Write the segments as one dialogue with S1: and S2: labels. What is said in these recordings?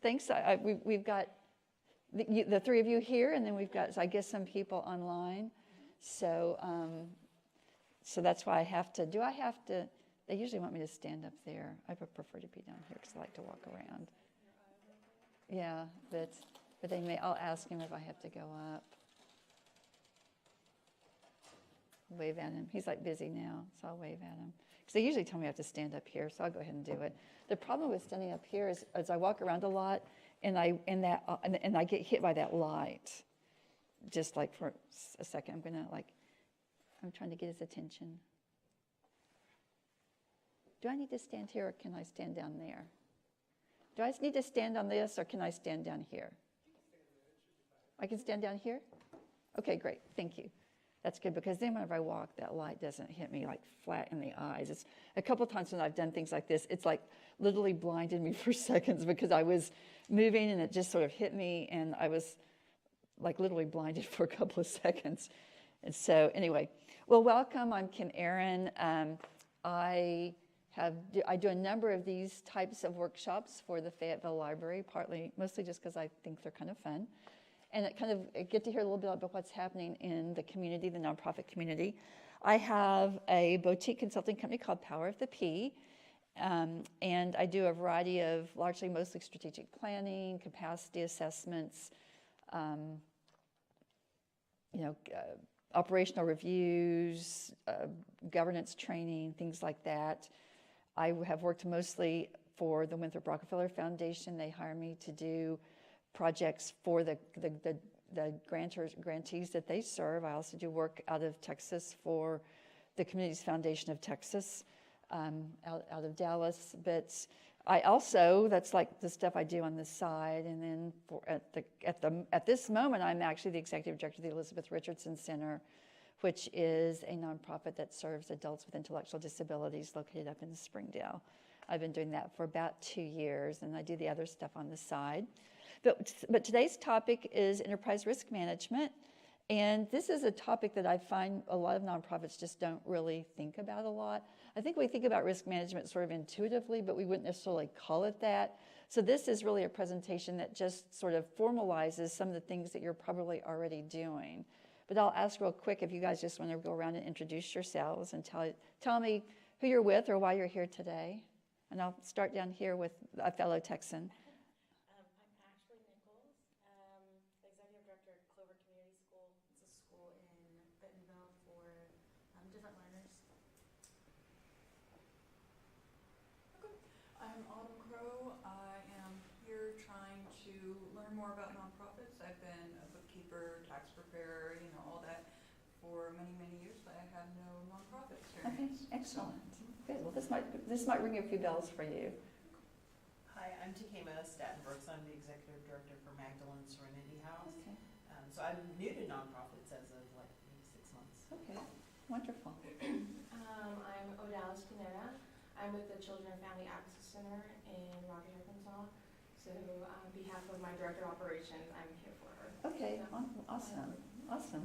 S1: thanks. We've got the three of you here, and then we've got, I guess, some people online. So, so that's why I have to. Do I have to? They usually want me to stand up there. I would prefer to be down here because I like to walk around. Yeah, but they may. I'll ask him if I have to go up. Wave at him. He's like busy now, so I'll wave at him. Because they usually tell me I have to stand up here, so I'll go ahead and do it. The problem with standing up here is as I walk around a lot, and I get hit by that light. Just like for a second, I'm trying to get his attention. Do I need to stand here, or can I stand down there? Do I need to stand on this, or can I stand down here? I can stand down here? Okay, great. Thank you. That's good, because then whenever I walk, that light doesn't hit me like flat in the eyes. It's a couple of times when I've done things like this, it's like literally blinded me for seconds because I was moving and it just sort of hit me, and I was like literally blinded for a couple of seconds. And so anyway, well, welcome. I'm Kim Aaron. I do a number of these types of workshops for the Fayetteville Library, mostly just because I think they're kind of fun. And I get to hear a little bit about what's happening in the community, the nonprofit community. I have a boutique consulting company called Power of the P, and I do a variety of mostly strategic planning, capacity assessments, operational reviews, governance training, things like that. I have worked mostly for the Winthrop Rockefeller Foundation. They hire me to do projects for the grantees that they serve. I also do work out of Texas for the Communities Foundation of Texas, out of Dallas. But I also, that's like the stuff I do on the side. And then at this moment, I'm actually the executive director of the Elizabeth Richardson Center, which is a nonprofit that serves adults with intellectual disabilities located up in Springdale. I've been doing that for about 2 years, and I do the other stuff on the side. But today's topic is enterprise risk management, and this is a topic that I find a lot of nonprofits just don't really think about a lot. I think we think about risk management sort of intuitively, but we wouldn't necessarily call it that. So this is really a presentation that just sort of formalizes some of the things that you're probably already doing. But I'll ask real quick if you guys just want to go around and introduce yourselves and tell me who you're with or why you're here today. And I'll start down here with a fellow Texan.
S2: I'm Ashley Nichols, Executive Director at Clover Community School. It's a school in Bentonville for different learners.
S3: Okay. I'm Autumn Crow. I am here trying to learn more about nonprofits. I've been a bookkeeper, tax preparer, all that for many, many years, but I have no nonprofit experience.
S1: Okay, excellent. Good. Well, this might ring a few bells for you.
S4: Hi, I'm Takema Staten-Brooks. I'm the Executive Director for Magdalene Serenity House.
S1: Okay.
S4: So I'm new to nonprofits as of maybe 6 months.
S1: Okay, wonderful.
S2: I'm Odalis Pineda. I'm with the Children and Family Access Center in Rogers, Arkansas. So on behalf of my Director of Operations, I'm here for her.
S1: Okay, awesome.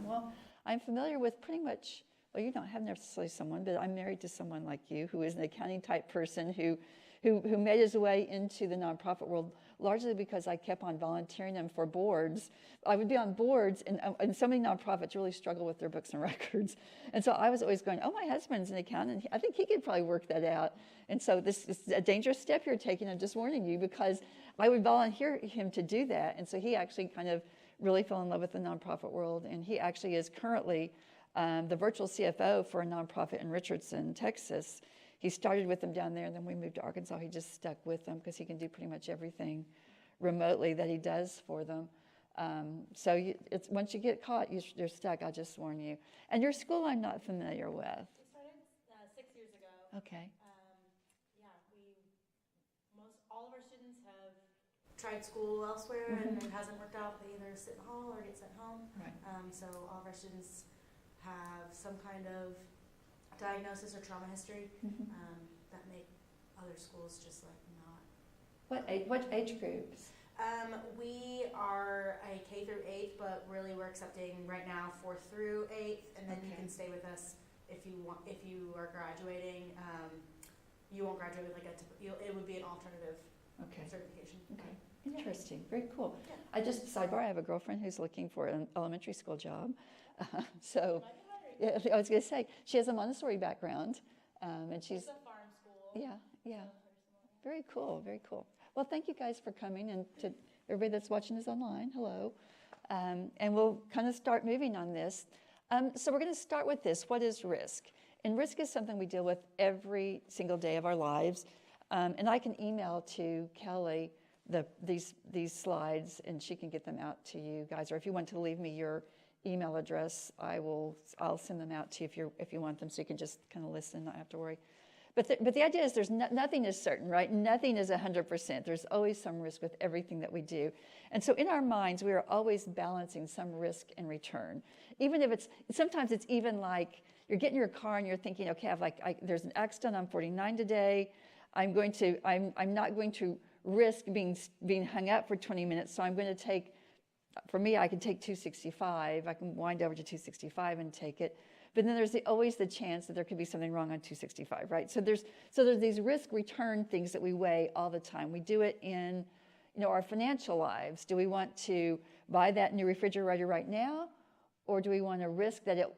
S1: Well, I'm familiar with pretty much, well, you don't have necessarily someone, but I'm married to someone like you who is an accounting type person who made his way into the nonprofit world largely because I kept on volunteering him for boards. I would be on boards, and so many nonprofits really struggle with their books and records. And so I was always going, oh, my husband's an accountant. I think he could probably work that out. And so this is a dangerous step you're taking. I'm just warning you, because I would volunteer him to do that. And so he actually kind of really fell in love with the nonprofit world. And he actually is currently the virtual CFO for a nonprofit in Richardson, Texas. He started with them down there, and then we moved to Arkansas. He just stuck with them because he can do pretty much everything remotely that he does for them. So once you get caught, you're stuck, I'll just warn you. And your school I'm not familiar with.
S2: We started 6 years ago.
S1: Okay.
S2: All of our students have tried school elsewhere, and it hasn't worked out. They either sit in hall or get sent home.
S1: Right.
S2: So all of our students have some kind of diagnosis or trauma history that make other schools just like not.
S1: What age groups?
S2: We are a K through 8th, but really we're accepting right now 4th through 8th, and then you can stay with us if you want. If you are graduating, you won't graduate with it would be an alternative certification.
S1: Okay. Interesting, very cool. I just, sidebar, I have a girlfriend who's looking for an elementary school job. So, yeah, I was gonna say, she has a Montessori background, and she's.
S2: It's a farm school.
S1: Yeah, yeah. Very cool, very cool. Well, thank you guys for coming, and to everybody that's watching us online, hello. And we'll kind of start moving on this. So we're going to start with this. What is risk? And risk is something we deal with every single day of our lives. And I can email to Kelly these slides, and she can get them out to you guys. Or if you want to leave me your email address, I'll send them out to you if you want them, so you can just kind of listen and not have to worry. But the idea is nothing is certain, right? Nothing is 100%. There's always some risk with everything that we do. And so in our minds, we are always balancing some risk and return. Even if sometimes it's even like you're getting your car and you're thinking, okay, there's an accident on 49 today. I'm not going to risk being hung up for 20 minutes. So I'm going to take, for me, I can take 265. I can wind over to 265 and take it. But then there's always the chance that there could be something wrong on 265, right? So there's these risk-return things that we weigh all the time. We do it in, our financial lives. Do we want to buy that new refrigerator right now, or do we want to risk that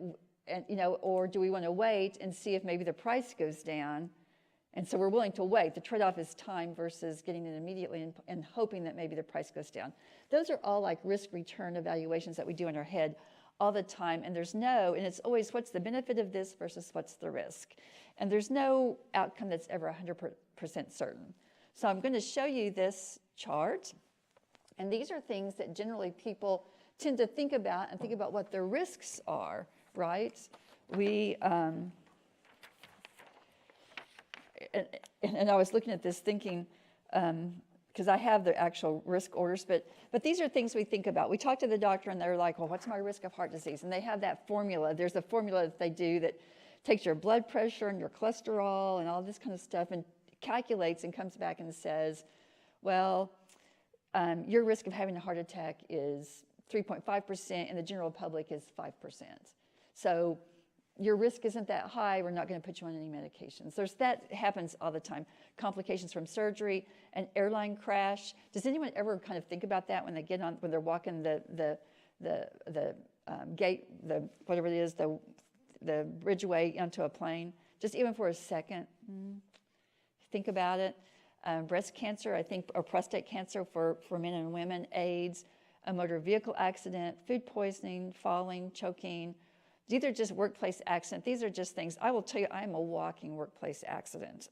S1: or do we want to wait and see if maybe the price goes down? And so we're willing to wait. The trade-off is time versus getting it immediately and hoping that maybe the price goes down. Those are all like risk-return evaluations that we do in our head all the time, and and it's always what's the benefit of this versus what's the risk. And there's no outcome that's ever 100% certain. So I'm going to show you this chart, and these are things that generally people tend to think about and think about what their risks are, right? And I was looking at this thinking, because I have the actual risk orders, but these are things we think about. We talk to the doctor and they're like, well, what's my risk of heart disease? And they have that formula. There's a formula that they do that takes your blood pressure and your cholesterol and all this kind of stuff and calculates and comes back and says, well, your risk of having a heart attack is 3.5% and the general public is 5%. So your risk isn't that high, we're not going to put you on any medications. That happens all the time. Complications from surgery, an airline crash. Does anyone ever kind of think about that when they're walking the gate, whatever it is, the bridgeway onto a plane? Just even for a second, think about it. Breast cancer, I think, or prostate cancer for men and women, AIDS, a motor vehicle accident, food poisoning, falling, choking. These are just workplace accidents. These are just things. I will tell you, I'm a walking workplace accident.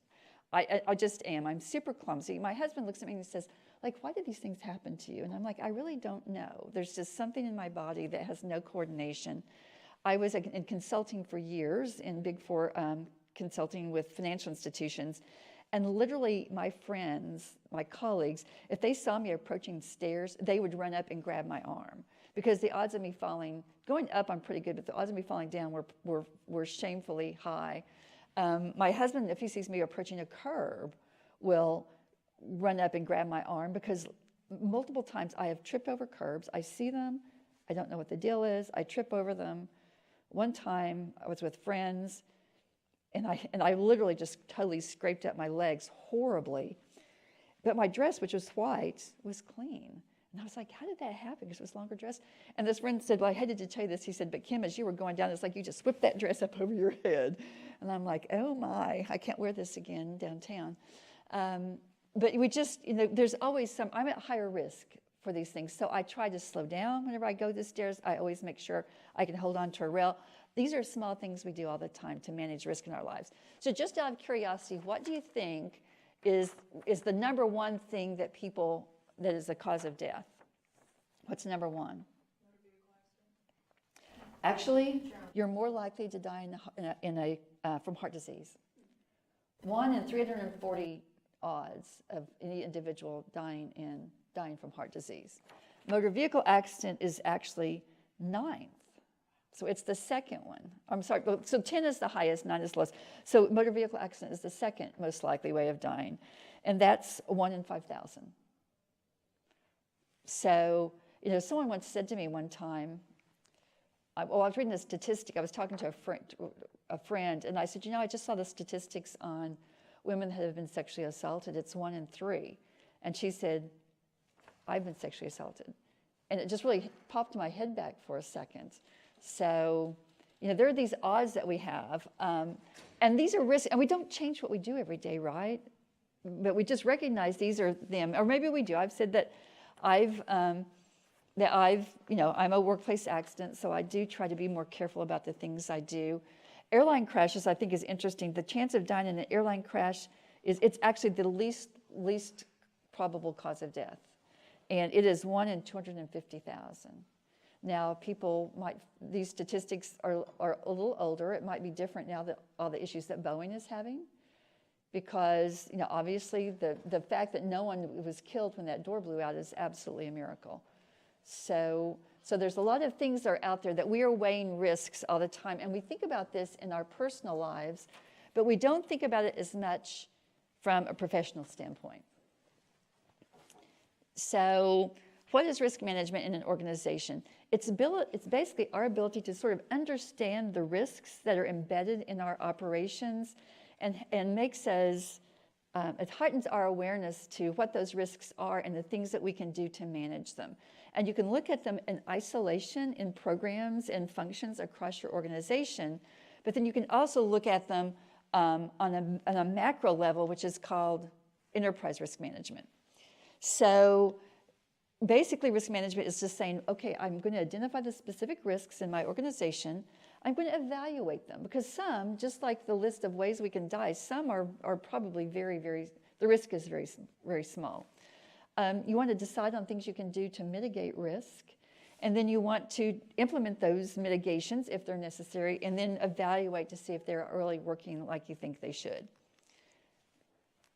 S1: I just am. I'm super clumsy. My husband looks at me and he says, why did these things happen to you? And I'm like, I really don't know. There's just something in my body that has no coordination. I was in consulting for years in Big Four consulting with financial institutions. And literally my friends, my colleagues, if they saw me approaching stairs, they would run up and grab my arm. Because the odds of me going up I'm pretty good, but the odds of me falling down were shamefully high. My husband, if he sees me approaching a curb, will run up and grab my arm because multiple times I have tripped over curbs. I see them, I don't know what the deal is, I trip over them. One time I was with friends and I literally just totally scraped up my legs horribly. But my dress, which was white, was clean. And I was like, how did that happen? Because it was longer dress. And this friend said, well, I hated to tell you this. He said, but Kim, as you were going down, it's like you just whipped that dress up over your head. And I'm like, oh my, I can't wear this again downtown. But we just, there's always I'm at higher risk for these things. So I try to slow down whenever I go the stairs. I always make sure I can hold on to a rail. These are small things we do all the time to manage risk in our lives. So just out of curiosity, what do you think is the number one thing that is the cause of death? What's number one? Actually, you're more likely to die from heart disease. 1 in 340 odds of any individual dying from heart disease. Motor vehicle accident is actually 9th. So it's the second one. I'm sorry, so 10 is the highest, 9 is the lowest. So motor vehicle accident is the second most likely way of dying. And that's 1 in 5,000. So, someone once said to me one time, I was reading a statistic, I was talking to a friend, and I said, I just saw the statistics on women that have been sexually assaulted. It's 1 in 3. And she said, I've been sexually assaulted. And it just really popped my head back for a second. So, there are these odds that we have. And these are risks, and we don't change what we do every day, right? But we just recognize these are them. Or maybe we do. I've said that I'm a workplace accident, so I do try to be more careful about the things I do. Airline crashes, I think, is interesting. The chance of dying in an airline crash it's actually the least probable cause of death. And it is 1 in 250,000. Now, these statistics are a little older. It might be different now that all the issues that Boeing is having. Because, obviously the fact that no one was killed when that door blew out is absolutely a miracle. So there's a lot of things that are out there that we are weighing risks all the time. And we think about this in our personal lives, but we don't think about it as much from a professional standpoint. So what is risk management in an organization? It's basically our ability to sort of understand the risks that are embedded in our operations and makes us, it heightens our awareness to what those risks are and the things that we can do to manage them. And you can look at them in isolation in programs and functions across your organization, but then you can also look at them on a macro level, which is called enterprise risk management. So basically, risk management is just saying, okay, I'm going to identify the specific risks in my organization. I'm going to evaluate them because some, just like the list of ways we can die, some are probably the risk is very, very small. You want to decide on things you can do to mitigate risk, and then you want to implement those mitigations if they're necessary, and then evaluate to see if they're really working like you think they should.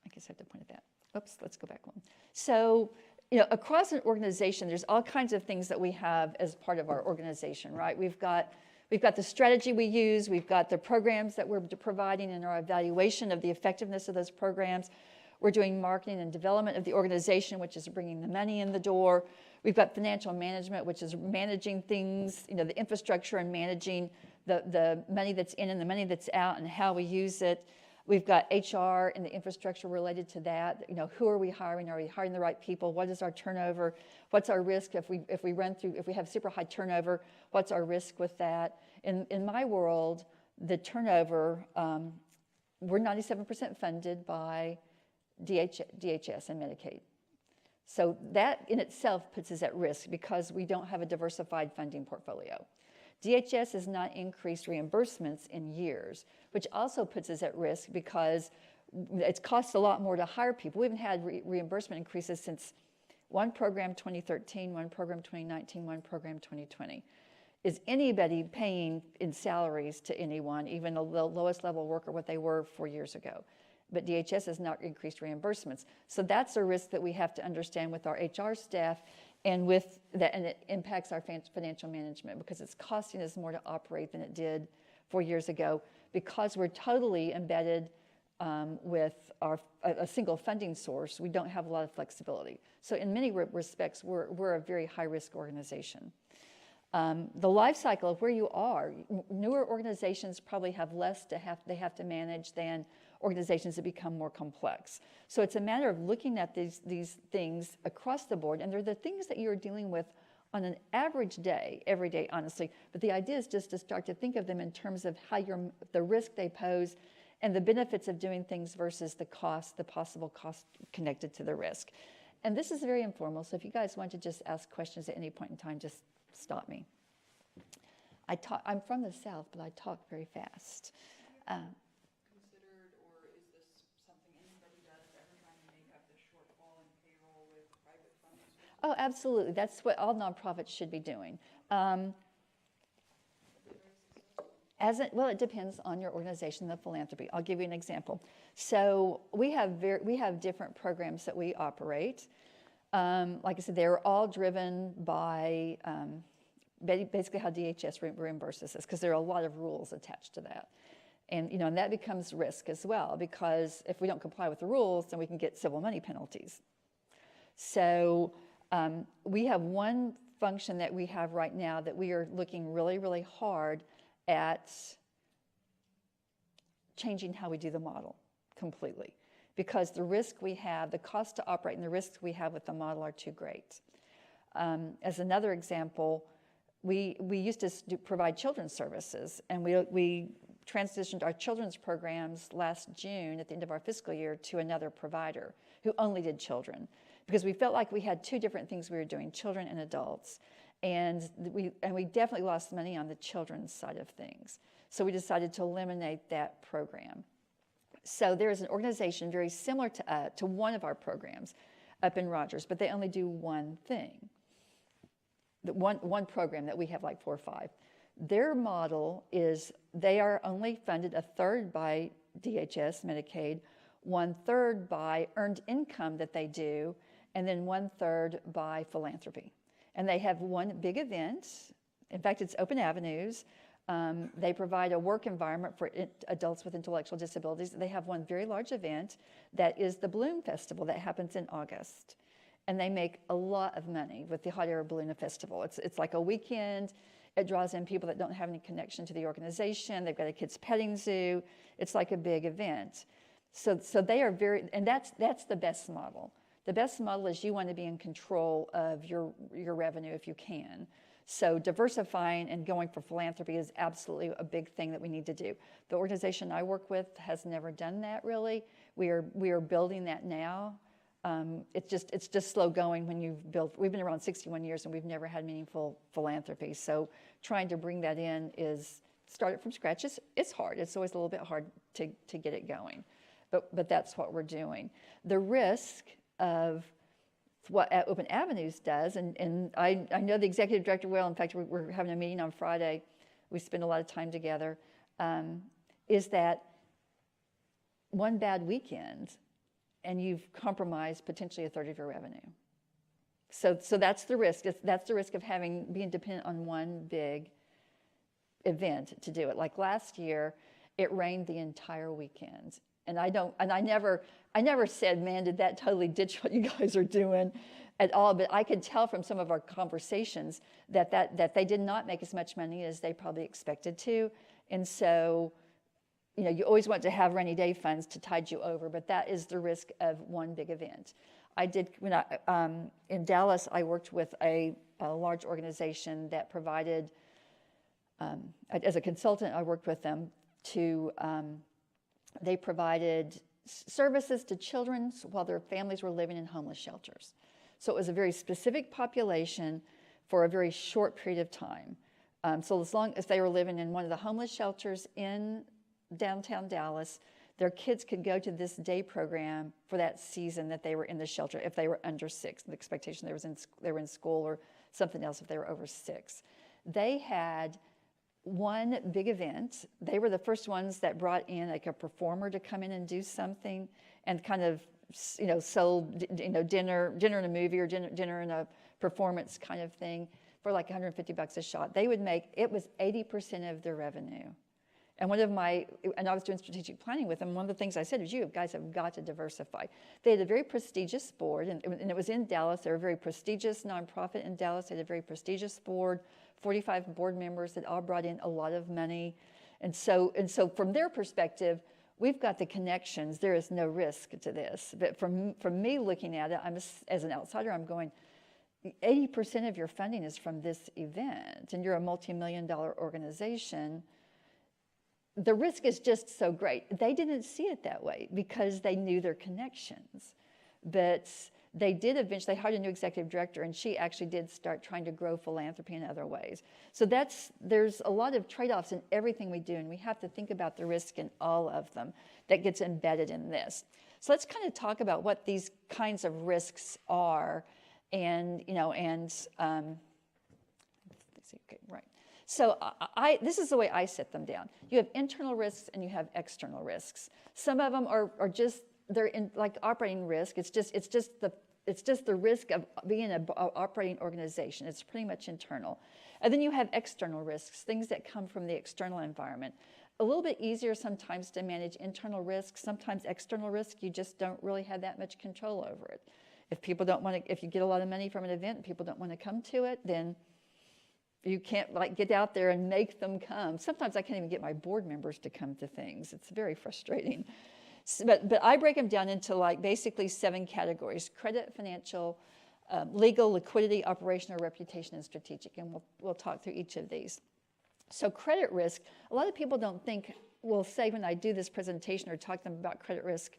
S1: I guess I have to point at that. Oops, let's go back one. So, across an organization, there's all kinds of things that we have as part of our organization, right? We've got the strategy we use, we've got the programs that we're providing and our evaluation of the effectiveness of those programs. We're doing marketing and development of the organization, which is bringing the money in the door. We've got financial management, which is managing things, the infrastructure and managing the money that's in and the money that's out and how we use it. We've got HR and the infrastructure related to that. Who are we hiring? Are we hiring the right people? What is our turnover? What's our risk if we have super high turnover? What's our risk with that? In my world, the turnover, we're 97% funded by DHS and Medicaid. So that in itself puts us at risk because we don't have a diversified funding portfolio. DHS has not increased reimbursements in years, which also puts us at risk because it's cost a lot more to hire people. We haven't had reimbursement increases since one program 2013, one program 2019, one program 2020. Is anybody paying in salaries to anyone, even the lowest level worker, what they were 4 years ago? But DHS has not increased reimbursements. So that's a risk that we have to understand with our HR staff and it impacts our financial management because it's costing us more to operate than it did 4 years ago because we're totally embedded with a single funding source. We don't have a lot of flexibility. So in many respects, we're a very high-risk organization. The life cycle of where you are, newer organizations probably have less they have to manage than organizations that become more complex. So it's a matter of looking at these things across the board, and they're the things that you're dealing with on an average day, every day, honestly. But the idea is just to start to think of them in terms of how the risk they pose and the benefits of doing things versus the possible cost connected to the risk. And this is very informal, so if you guys want to just ask questions at any point in time, just stop me. I'm from the South, but I talk very fast.
S3: Considered, or is this something anybody does every time you make up the shortfall in payroll with private funding sources?
S1: Oh, absolutely. That's what all nonprofits should be doing. It depends on your organization, the philanthropy. I'll give you an example. So we have different programs that we operate. Like I said, they're all driven by basically how DHS reimburses us, because there are a lot of rules attached to that. And, and that becomes risk as well, because if we don't comply with the rules, then we can get civil money penalties. So we have one function that we have right now that we are looking really, really hard at changing how we do the model completely. because the risk we have, the cost to operate and the risks we have with the model are too great. As another example, we used to provide children's services, and we transitioned our children's programs last June at the end of our fiscal year to another provider who only did children, because we felt like we had two different things we were doing, children and adults. And we definitely lost money on the children's side of things. So we decided to eliminate that program. So there is an organization very similar to one of our programs up in Rogers, but they only do one thing. One program that we have like 4 or 5. Their model is they are only funded a third by DHS, Medicaid, 1/3 by earned income that they do, and then 1/3 by philanthropy. And they have one big event. In fact, it's Open Avenues. They provide a work environment for adults with intellectual disabilities. They have one very large event that is the Bloom Festival that happens in August. And they make a lot of money with the Hot Air Balloon Festival. It's like a weekend. It draws in people that don't have any connection to the organization. They've got a kids' petting zoo. It's like a big event. So they are very, and that's the best model. The best model is you want to be in control of your revenue if you can. So diversifying and going for philanthropy is absolutely a big thing that we need to do. The organization I work with has never done that really. We are building that now. It's just slow going when you've built. We've been around 61 years and we've never had meaningful philanthropy. So trying to bring that in is start it from scratch. It's hard. It's always a little bit hard to get it going. But that's what we're doing. The risk of what Open Avenues does, and I know the executive director well. In fact, we're having a meeting on Friday. We spend a lot of time together. Is that one bad weekend, and you've compromised potentially a third of your revenue. So that's the risk. That's the risk of being dependent on one big event to do it. Like last year, it rained the entire weekend. And I never said, man, did that totally ditch what you guys are doing at all. But I could tell from some of our conversations that they did not make as much money as they probably expected to. And so, you always want to have rainy day funds to tide you over, but that is the risk of one big event. In Dallas, I worked with a large organization that provided, as a consultant, I worked with them to, they provided services to children while their families were living in homeless shelters. So it was a very specific population for a very short period of time. So as long as they were living in one of the homeless shelters in downtown Dallas, their kids could go to this day program for that season that they were in the shelter if they were under 6. The expectation they were in school or something else if they were over 6. They had one big event. They were the first ones that brought in like a performer to come in and do something and kind of, sold, dinner and a movie or dinner and a performance kind of thing for like $150 a shot. They would make, it was 80% of their revenue. And I was doing strategic planning with them. One of the things I said is, you guys have got to diversify. They had a very prestigious board, and it was in Dallas. They're a very prestigious nonprofit in Dallas. They had a very prestigious board, 45 board members that all brought in a lot of money. And so from their perspective, we've got the connections. There is no risk to this. But from me looking at it, as an outsider, I'm going, 80% of your funding is from this event, and you're a multi-million-dollar organization. The risk is just so great. They didn't see it that way because they knew their connections. But they did eventually hire a new executive director, and she actually did start trying to grow philanthropy in other ways. So there's a lot of trade-offs in everything we do, and we have to think about the risk in all of them that gets embedded in this. So let's kind of talk about what these kinds of risks are, and okay, right. So this is the way I set them down. You have internal risks and you have external risks. Some of them are just, they're in like operating risk. It's just the risk of being an operating organization. It's pretty much internal. And then you have external risks, things that come from the external environment. A little bit easier sometimes to manage internal risks. Sometimes external risk, you just don't really have that much control over it. If you get a lot of money from an event and people don't want to come to it, then you can't get out there and make them come. Sometimes I can't even get my board members to come to things. It's very frustrating. But I break them down into like basically 7 categories: credit, financial, legal, liquidity, operational, reputation, and strategic. And we'll talk through each of these. So credit risk, a lot of people don't think, will say when I do this presentation or talk to them about credit risk,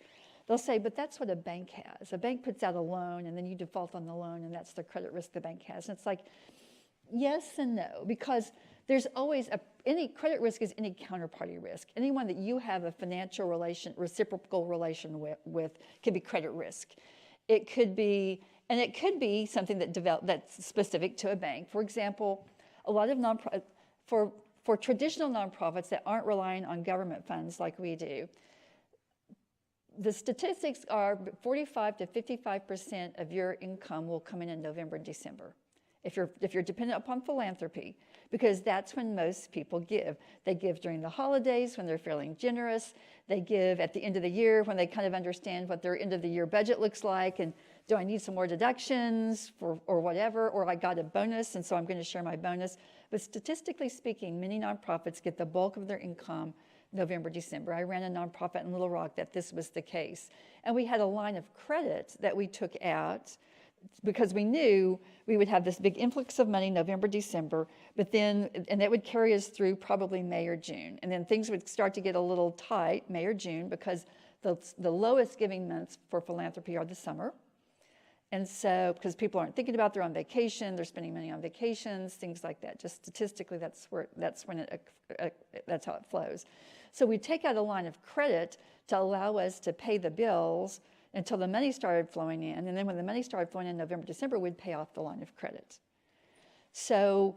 S1: they'll say, but that's what a bank has. A bank puts out a loan and then you default on the loan and that's the credit risk the bank has. And it's like, yes and no, because there's always any credit risk is any counterparty risk. Anyone that you have a financial reciprocal relation with could be credit risk. It could be, and it could be something that's specific to a bank. For example, a lot of for traditional nonprofits that aren't relying on government funds like we do, the statistics are 45 to 55% of your income will come in November and December. If you're dependent upon philanthropy, because that's when most people give. They give during the holidays when they're feeling generous. They give at the end of the year when they kind of understand what their end of the year budget looks like, and do I need some more deductions or whatever, or I got a bonus and so I'm going to share my bonus. But statistically speaking, many nonprofits get the bulk of their income November, December. I ran a nonprofit in Little Rock that this was the case. And we had a line of credit that we took out because we knew we would have this big influx of money November, December, but then, and that would carry us through probably May or June. And then things would start to get a little tight, May or June, because the lowest giving months for philanthropy are the summer. And so, because people aren't thinking about, they're on vacation, they're spending money on vacations, things like that. Just statistically, that's how it flows. So we take out a line of credit to allow us to pay the bills until the money started flowing in. And then when the money started flowing in November, December, we'd pay off the line of credit. So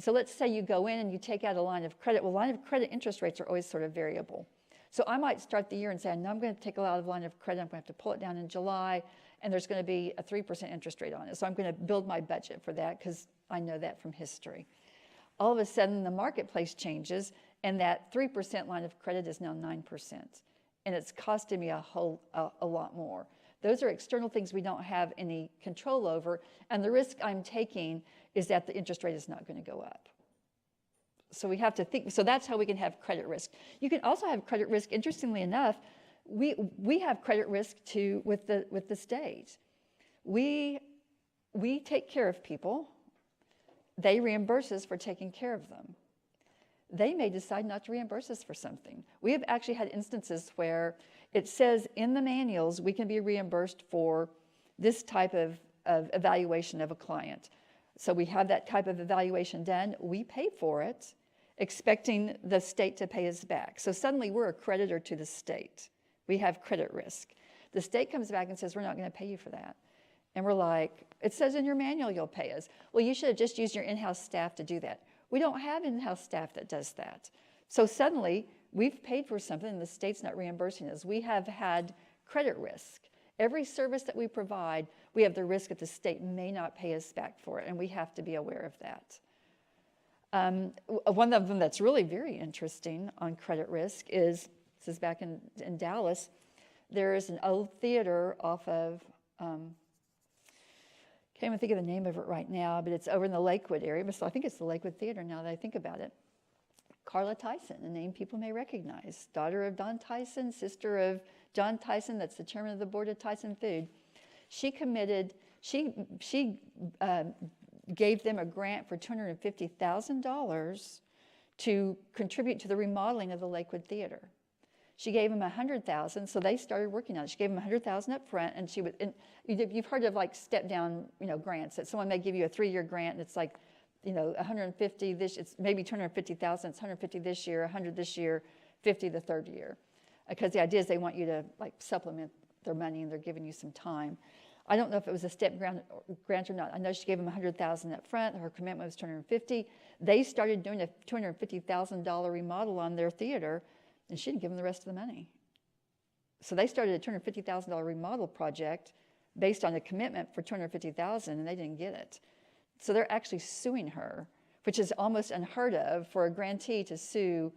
S1: let's say you go in and you take out a line of credit. Well, line of credit interest rates are always sort of variable. So I might start the year and say, no, I'm going to take a lot of line of credit. I'm going to have to pull it down in July, and there's going to be a 3% interest rate on it. So I'm going to build my budget for that because I know that from history. All of a sudden, the marketplace changes, and that 3% line of credit is now 9%. And it's costing me a lot more. Those are external things we don't have any control over, and the risk I'm taking is that the interest rate is not going to go up. So we have to think, so that's how we can have credit risk. You can also have credit risk, interestingly enough, we have credit risk too with the state. We take care of people. They reimburse us for taking care of them. They may decide not to reimburse us for something. We have actually had instances where it says in the manuals we can be reimbursed for this type of evaluation of a client. So we have that type of evaluation done. We pay for it, expecting the state to pay us back. So suddenly we're a creditor to the state. We have credit risk. The state comes back and says, we're not going to pay you for that. And we're like, it says in your manual you'll pay us. Well, you should have just used your in-house staff to do that. We don't have in-house staff that does that. So suddenly, we've paid for something and the state's not reimbursing us. We have had credit risk. Every service that we provide, we have the risk that the state may not pay us back for it, and we have to be aware of that. One of them that's really very interesting on credit risk is, this is back in Dallas, there is an old theater off of, can't even think of the name of it right now, but it's over in the Lakewood area. So I think it's the Lakewood Theater now that I think about it. Carla Tyson, a name people may recognize, daughter of Don Tyson, sister of John Tyson, that's the chairman of the board of Tyson Food. She gave them a grant for $250,000 to contribute to the remodeling of the Lakewood Theater. She gave them $100,000, so they started working on it. She gave them $100,000 up front, and you've heard of like step down, grants that someone may give you a 3-year grant, and it's like, 150 this, it's maybe $250,000. It's 150 this year, 100 this year, 50 the third year, because the idea is they want you to like supplement their money, and they're giving you some time. I don't know if it was a step grant or not. I know she gave them $100,000 up front. Her commitment was $250,000. They started doing a $250,000 remodel on their theater, and she didn't give them the rest of the money. So they started a $250,000 remodel project based on a commitment for $250,000, and they didn't get it. So they're actually suing her, which is almost unheard of for a grantee to sue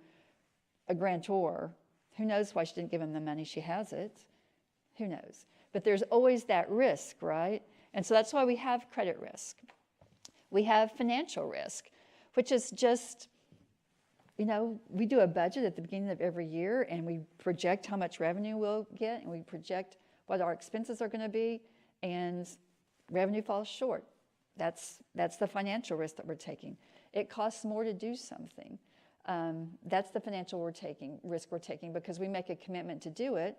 S1: a grantor. Who knows why she didn't give him the money? She has it. Who knows? But there's always that risk, right? And so that's why we have credit risk. We have financial risk, which is just we do a budget at the beginning of every year, and we project how much revenue we'll get, and we project what our expenses are going to be, and revenue falls short. That's the financial risk that we're taking. It costs more to do something. That's the financial risk we're taking, because we make a commitment to do it,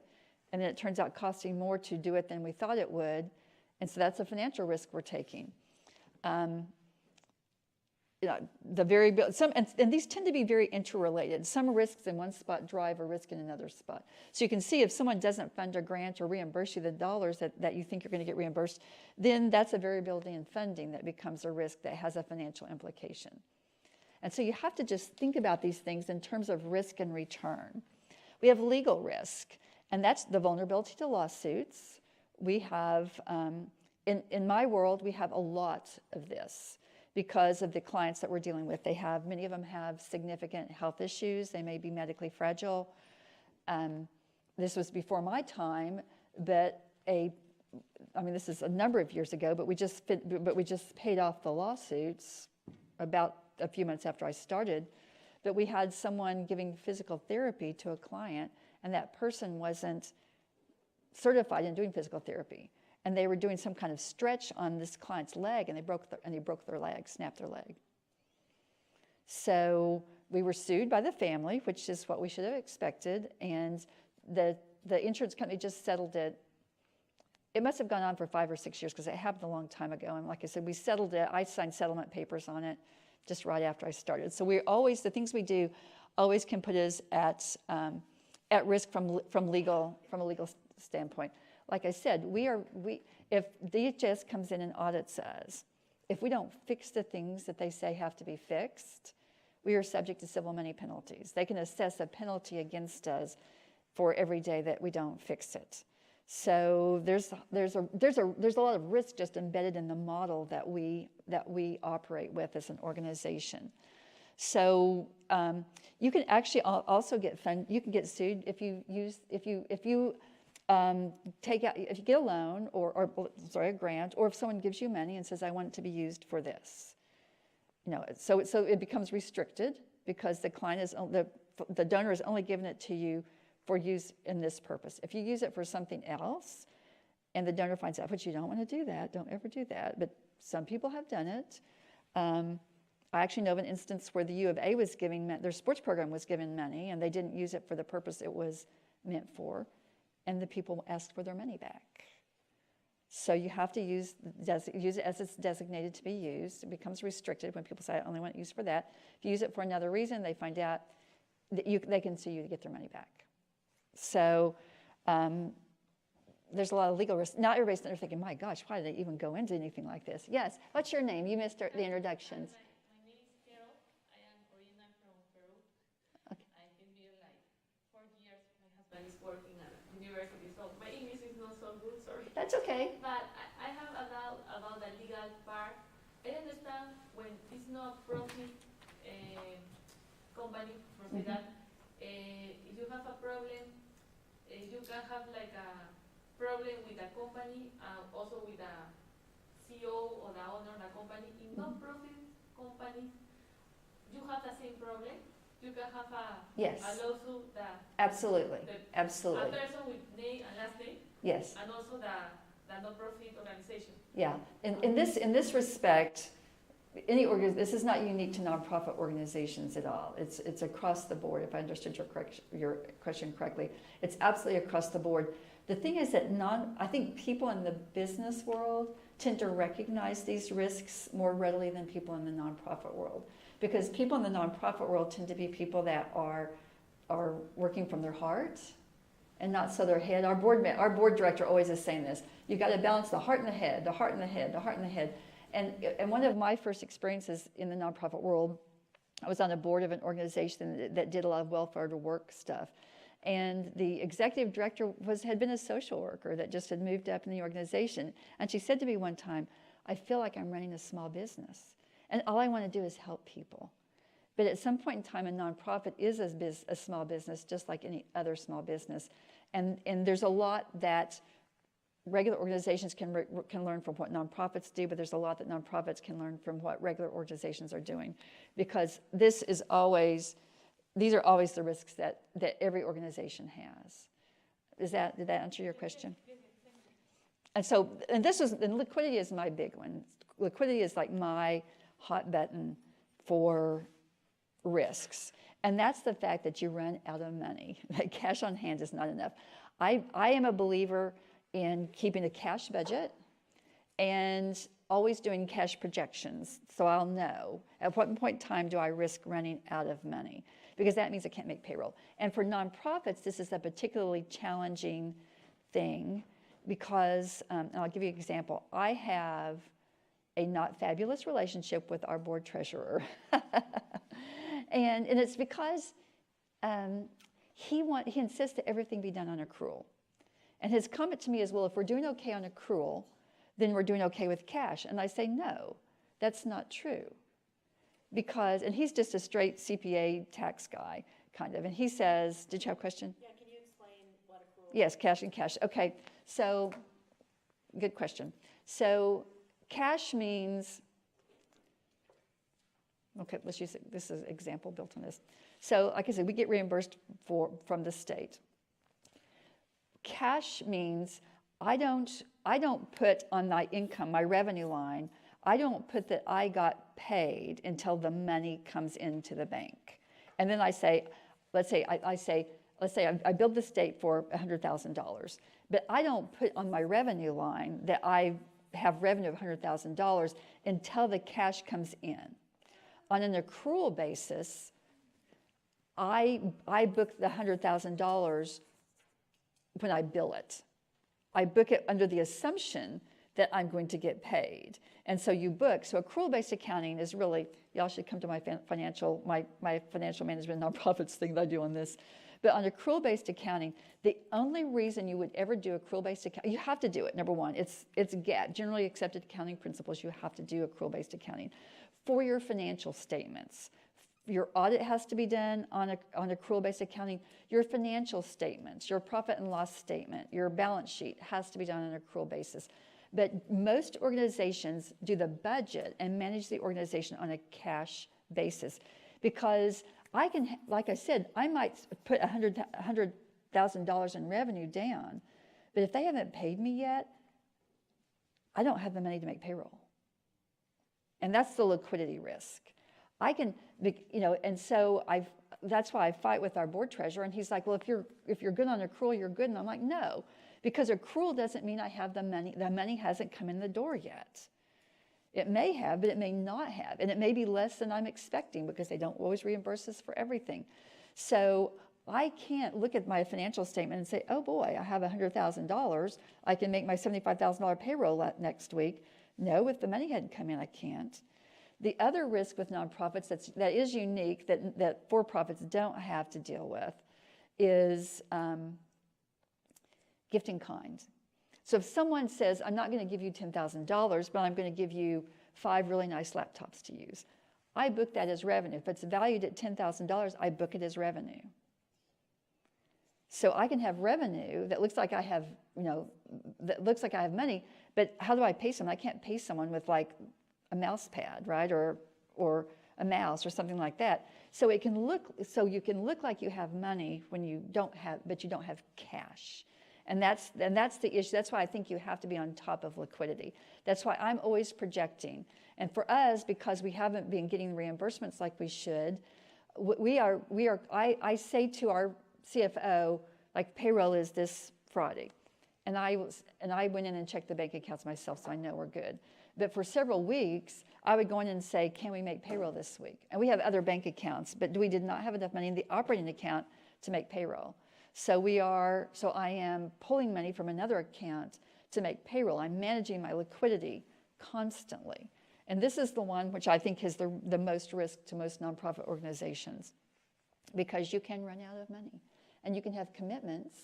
S1: and then it turns out costing more to do it than we thought it would, and so that's a financial risk we're taking. And these tend to be very interrelated. Some risks in one spot drive a risk in another spot. So you can see if someone doesn't fund a grant or reimburse you the dollars that you think you're going to get reimbursed, then that's a variability in funding that becomes a risk that has a financial implication. And so you have to just think about these things in terms of risk and return. We have legal risk, and that's the vulnerability to lawsuits. We have, in my world, we have a lot of this because of the clients that we're dealing with. Many of them have significant health issues. They may be medically fragile. This was before my time, but this is a number of years ago, but we just paid off the lawsuits about a few months after I started. But we had someone giving physical therapy to a client, and that person wasn't certified in doing physical therapy. And they were doing some kind of stretch on this client's leg, and he broke their leg, snapped their leg. So we were sued by the family, which is what we should have expected, and the insurance company just settled it. It must have gone on for 5 or 6 years because it happened a long time ago. And like I said, we settled it. I signed settlement papers on it just right after I started. So the things we do always can put us at risk from a legal standpoint. Like I said, if DHS comes in and audits us, if we don't fix the things that they say have to be fixed, we are subject to civil money penalties. They can assess a penalty against us for every day that we don't fix it. So there's a lot of risk just embedded in the model that we operate with as an organization. So you can actually also get sued if you get a loan or a grant, or if someone gives you money and says, I want it to be used for this. So it becomes restricted because the donor is only giving it to you for use in this purpose. If you use it for something else and the donor finds out, but you don't want to do that, don't ever do that. But some people have done it. I actually know of an instance where the U of A their sports program was given money, and they didn't use it for the purpose it was meant for. And the people asked for their money back. So you have to use it as it's designated to be used. It becomes restricted when people say, I only want it used for that. If you use it for another reason, they find out that they can sue you to get their money back. So there's a lot of legal risk. Now everybody's thinking, my gosh, why did they even go into anything like this? Yes, what's your name? You missed the introductions.
S5: My name is Carol. I am originally from Peru.
S1: Okay.
S5: I've been here like 4 years. My husband is working at university, so my English is not so good, sorry.
S1: That's okay.
S5: But I have a doubt about the legal part. I understand when it's not profit company, for say that, if you have a problem, you can have like a problem with the company and also with the CEO or the owner of the company. In non-profit companies, you have the same problem. You can have
S1: Yes.
S5: a lawsuit that
S1: Absolutely.
S5: a
S1: Absolutely.
S5: person with name and last name,
S1: Yes.
S5: and also the non-profit organization.
S1: Yeah. In this respect, this is not unique to nonprofit organizations at all. It's across the board. If I understood your question correctly, it's absolutely across the board. The thing is that I think people in the business world tend to recognize these risks more readily than people in the nonprofit world, because people in the nonprofit world tend to be people that are working from their heart and not so their head. Our board director always is saying this: you've got to balance the heart and the head, the heart and the head, the heart and the head. And one of my first experiences in the nonprofit world, I was on a board of an organization that did a lot of welfare to work stuff. And the executive director had been a social worker that just had moved up in the organization. And she said to me one time, I feel like I'm running a small business, and all I want to do is help people. But at some point in time, a nonprofit is a small business, just like any other small business. And there's a lot that regular organizations can learn from what nonprofits do, but there's a lot that nonprofits can learn from what regular organizations are doing, because this is always these are always the risks that every organization has. Did that answer your question? And so, and liquidity is my big one. Liquidity is like my hot button for risks. And that's the fact that you run out of money. That cash on hand is not enough. I am a believer in keeping a cash budget and always doing cash projections, so I'll know at what point in time do I risk running out of money, because that means I can't make payroll. And for nonprofits, this is a particularly challenging thing because, and I'll give you an example. I have a not fabulous relationship with our board treasurer. and it's because he insists that everything be done on accrual. And his comment to me is, well, if we're doing okay on accrual, then we're doing okay with cash. And I say, no, that's not true. Because, and he's just a straight CPA tax guy, kind of. And he says, did you have a question?
S6: Yeah, can you explain what accrual?
S1: Yes, cash and cash. Okay, so good question. So cash means, okay, let's use it. This is an example built on this. So like I said, we get reimbursed from the state. Cash means I don't put on my income, my revenue line, I don't put that I got paid until the money comes into the bank. And then I say, let's say I billed the state for $100,000, but I don't put on my revenue line that I have revenue of $100,000 until the cash comes in. On an accrual basis, I book the $100,000 when I bill it. I book it under the assumption that I'm going to get paid. And so you book. So accrual-based accounting is really, y'all should come to my financial management nonprofits thing that I do on this. But on accrual-based accounting, the only reason you would ever do accrual-based accounting, you have to do it, number one. It's GAAP, generally accepted accounting principles. You have to do accrual-based accounting for your financial statements. Your audit has to be done on accrual-based accounting. Your financial statements, your profit and loss statement, your balance sheet has to be done on an accrual basis. But most organizations do the budget and manage the organization on a cash basis, because I can, like I said, I might put $100,000 in revenue down, but if they haven't paid me yet, I don't have the money to make payroll. And that's the liquidity risk. I can, and so that's why I fight with our board treasurer, and he's like, well, if you're good on accrual, you're good. And I'm like, no, because accrual doesn't mean I have the money. The money hasn't come in the door yet. It may have, but it may not have, and it may be less than I'm expecting because they don't always reimburse us for everything. So I can't look at my financial statement and say, oh boy, I have $100,000. I can make my $75,000 payroll next week. No, if the money hadn't come in, I can't. The other risk with nonprofits that is unique, that for-profits don't have to deal with, is gift in kind. So if someone says, I'm not going to give you $10,000, but I'm going to give you 5 really nice laptops to use, I book that as revenue. If it's valued at $10,000, I book it as revenue. So I can have revenue that looks like I have, money, but how do I pay someone? I can't pay someone with like a mouse pad, right, or a mouse or something like that. So you can look like you have money when you don't have, but you don't have cash. And that's the issue. That's why I think you have to be on top of liquidity. That's why I'm always projecting. And for us, because we haven't been getting reimbursements like we should, I say to our CFO, like, payroll is this Friday. And I went in and checked the bank accounts myself, so I know we're good. But for several weeks, I would go in and say, can we make payroll this week? And we have other bank accounts, but we did not have enough money in the operating account to make payroll. So I am pulling money from another account to make payroll. I'm managing my liquidity constantly. And this is the one which I think is the most risk to most nonprofit organizations, because you can run out of money. And you can have commitments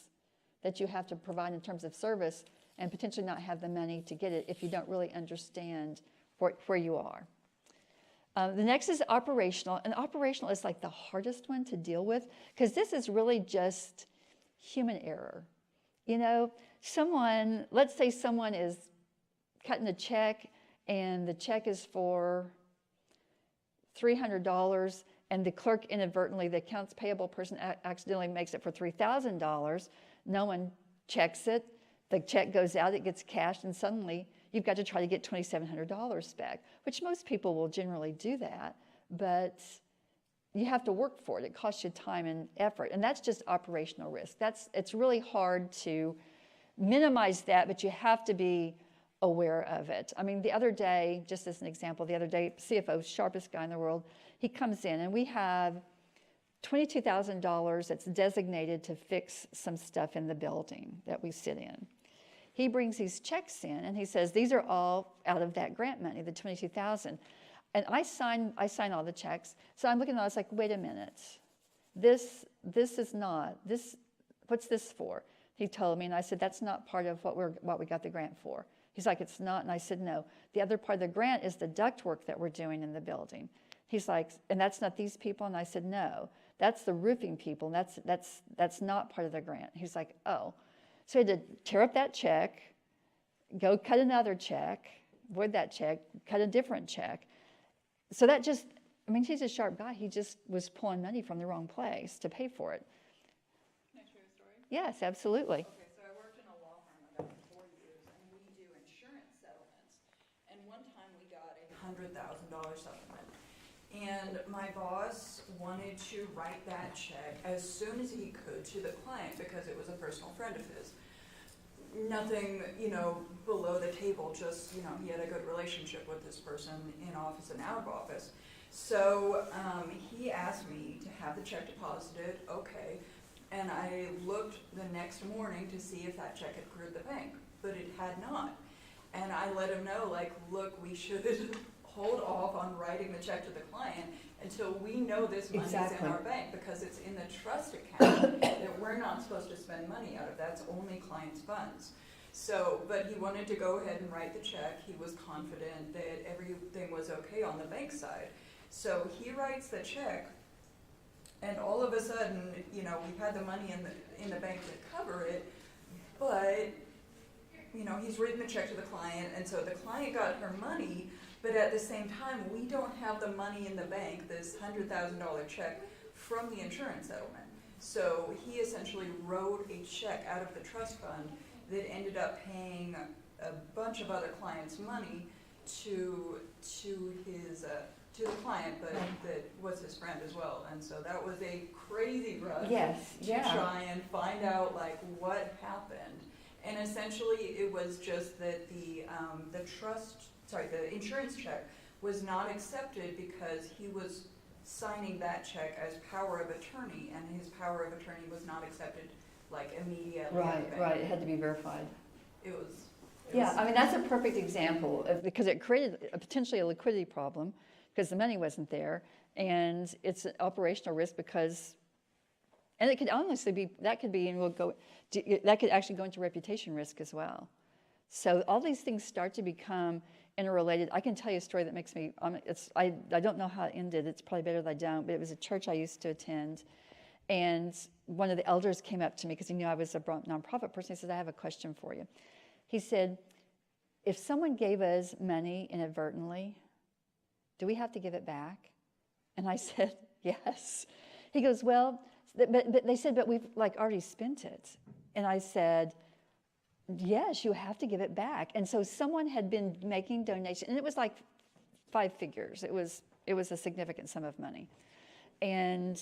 S1: that you have to provide in terms of service and potentially not have the money to get it if you don't really understand where you are. The next is operational, and operational is like the hardest one to deal with, because this is really just human error. Let's say someone is cutting a check, and the check is for $300, and the clerk inadvertently, the accounts payable person accidentally makes it for $3,000, no one checks it, the check goes out, it gets cashed, and suddenly you've got to try to get $2,700 back, which most people will generally do that, but you have to work for it. It costs you time and effort, and that's just operational risk. It's really hard to minimize that, but you have to be aware of it. I mean, the other day, just as an example, the other day, CFO, sharpest guy in the world, he comes in, and we have $22,000 that's designated to fix some stuff in the building that we sit in. He brings these checks in, and he says, these are all out of that grant money, the $22,000. And I sign all the checks. So I'm looking at it, I was like, wait a minute. This is not, what's this for? He told me, and I said, that's not part of what we got the grant for. He's like, it's not, and I said, no. The other part of the grant is the ductwork that we're doing in the building. He's like, and that's not these people? And I said, no, that's the roofing people, and that's not part of the grant. He's like, oh. So he had to tear up that check, go cut another check, void that check, cut a different check. So that just, I mean, he's a sharp guy. He just was pulling money from the wrong place to pay for it.
S3: Can I share a story?
S1: Yes, absolutely.
S3: Okay, so I worked in a law firm about 4 years, and we do insurance settlements. And one time we got a $100,000 settlement. And my boss wanted to write that check as soon as he could to the client because it was a personal friend of his. Nothing, below the table, just, he had a good relationship with this person in office and out of office. So he asked me to have the check deposited, okay, and I looked the next morning to see if that check had cleared the bank, but it had not. And I let him know, look, we should hold off on writing the check to the client until we know this money's
S1: Exactly.
S3: in our bank, because it's in the trust account that we're not supposed to spend money out of. That's only client's funds. So, but he wanted to go ahead and write the check. He was confident that everything was okay on the bank side. So he writes the check, and all of a sudden, we've had the money in the bank to cover it, but he's written the check to the client, and so the client got her money. But at the same time, we don't have the money in the bank, this $100,000 check from the insurance settlement. So he essentially wrote a check out of the trust fund that ended up paying a bunch of other clients' money to the client, but that was his friend as well. And so that was a crazy rush to try and find out what happened. And essentially, it was just that the insurance check was not accepted because he was signing that check as power of attorney, and his power of attorney was not accepted immediately.
S1: Right. It had to be verified.
S3: It was.
S1: I mean, that's a perfect example because it created potentially a liquidity problem because the money wasn't there, and it's an operational risk and it could honestly be, that could actually go into reputation risk as well. So all these things start to become interrelated. I can tell you a story that makes me, I don't know how it ended. It's probably better that I don't, but it was a church I used to attend. And one of the elders came up to me because he knew I was a nonprofit person. He said, I have a question for you. He said, if someone gave us money inadvertently, do we have to give it back? And I said, yes. He goes, well, but they said, but we've already spent it. And I said, yes, you have to give it back. And so someone had been making donations, and it was 5 figures. It was a significant sum of money. And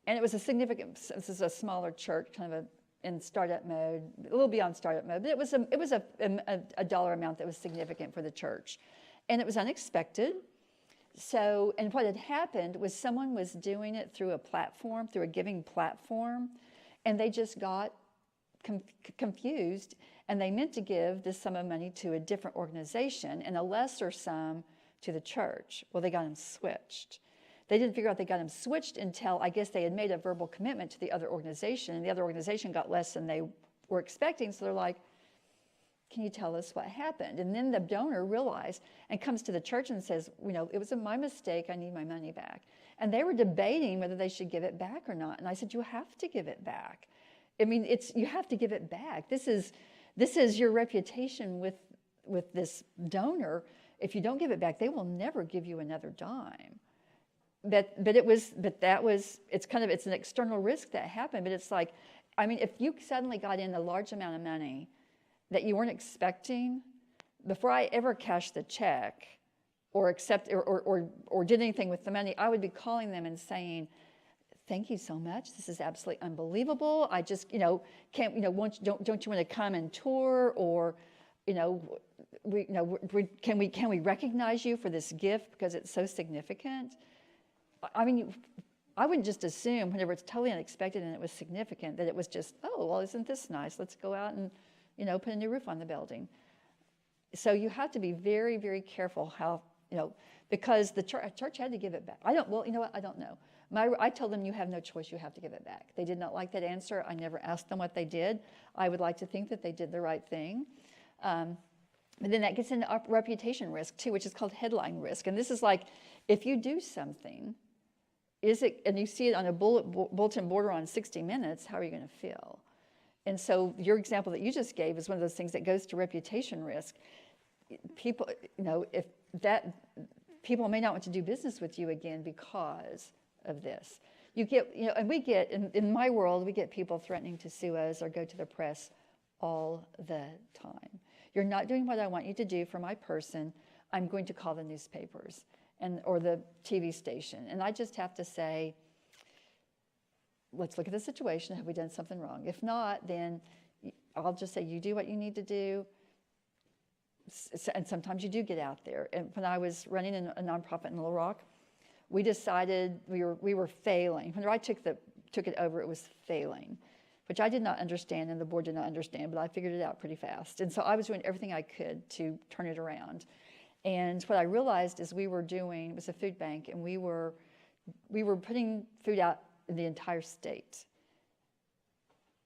S1: it was this is a smaller church, kind of in startup mode, a little beyond startup mode, but it was a dollar amount that was significant for the church. And it was unexpected. So, and what had happened was someone was doing it through a giving platform, and they just got confused, and they meant to give this sum of money to a different organization and a lesser sum to the church. Well, they got them switched. They didn't figure out they got them switched until I guess they had made a verbal commitment to the other organization, and the other organization got less than they were expecting, so they're like, can you tell us what happened? And then the donor realized and comes to the church and says, it was my mistake, I need my money back. And they were debating whether they should give it back or not. And I said, you have to give it back. I mean, you have to give it back. This is your reputation with this donor. If you don't give it back, they will never give you another dime. but it's an external risk that happened, but it's like, I mean, if you suddenly got in a large amount of money that you weren't expecting, before I ever cashed the check or did anything with the money, I would be calling them and saying, thank you so much. This is absolutely unbelievable. I just, don't you want to come and tour, or, can we recognize you for this gift because it's so significant? I mean, I wouldn't just assume whenever it's totally unexpected and it was significant that it was just, oh, well, isn't this nice? Let's go out and, put a new roof on the building. So you have to be very, very careful how, because the church had to give it back. I don't know. I told them, you have no choice, you have to give it back. They did not like that answer. I never asked them what they did. I would like to think that they did the right thing. But then that gets into reputation risk too, which is called headline risk. And this is like, if you do something, and you see it on a bulletin board on 60 Minutes, how are you going to feel? And so your example that you just gave is one of those things that goes to reputation risk. People, people may not want to do business with you again because of this. You get, and we get, in my world, we get people threatening to sue us or go to the press all the time. You're not doing what I want you to do for my person. I'm going to call the newspapers or the TV station. And I just have to say, let's look at the situation. Have we done something wrong? If not, then I'll just say, you do what you need to do. And sometimes you do get out there. And when I was running a nonprofit in Little Rock, we decided we were failing. When I took it over, it was failing, which I did not understand and the board did not understand, but I figured it out pretty fast. And so I was doing everything I could to turn it around. And what I realized is it was a food bank, and we were putting food out in the entire state.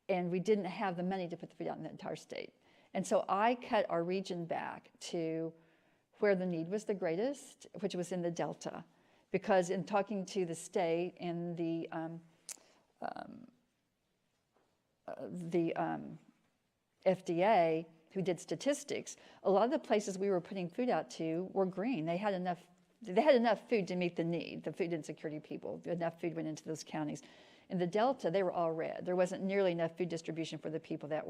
S1: And we didn't have the money to put the food out in the entire state. And so I cut our region back to where the need was the greatest, which was in the Delta. Because in talking to the state and the FDA, who did statistics, a lot of the places we were putting food out to were green. They had enough food to meet the need, the food insecurity people. Enough food went into those counties. In the Delta, they were all red. There wasn't nearly enough food distribution for the people that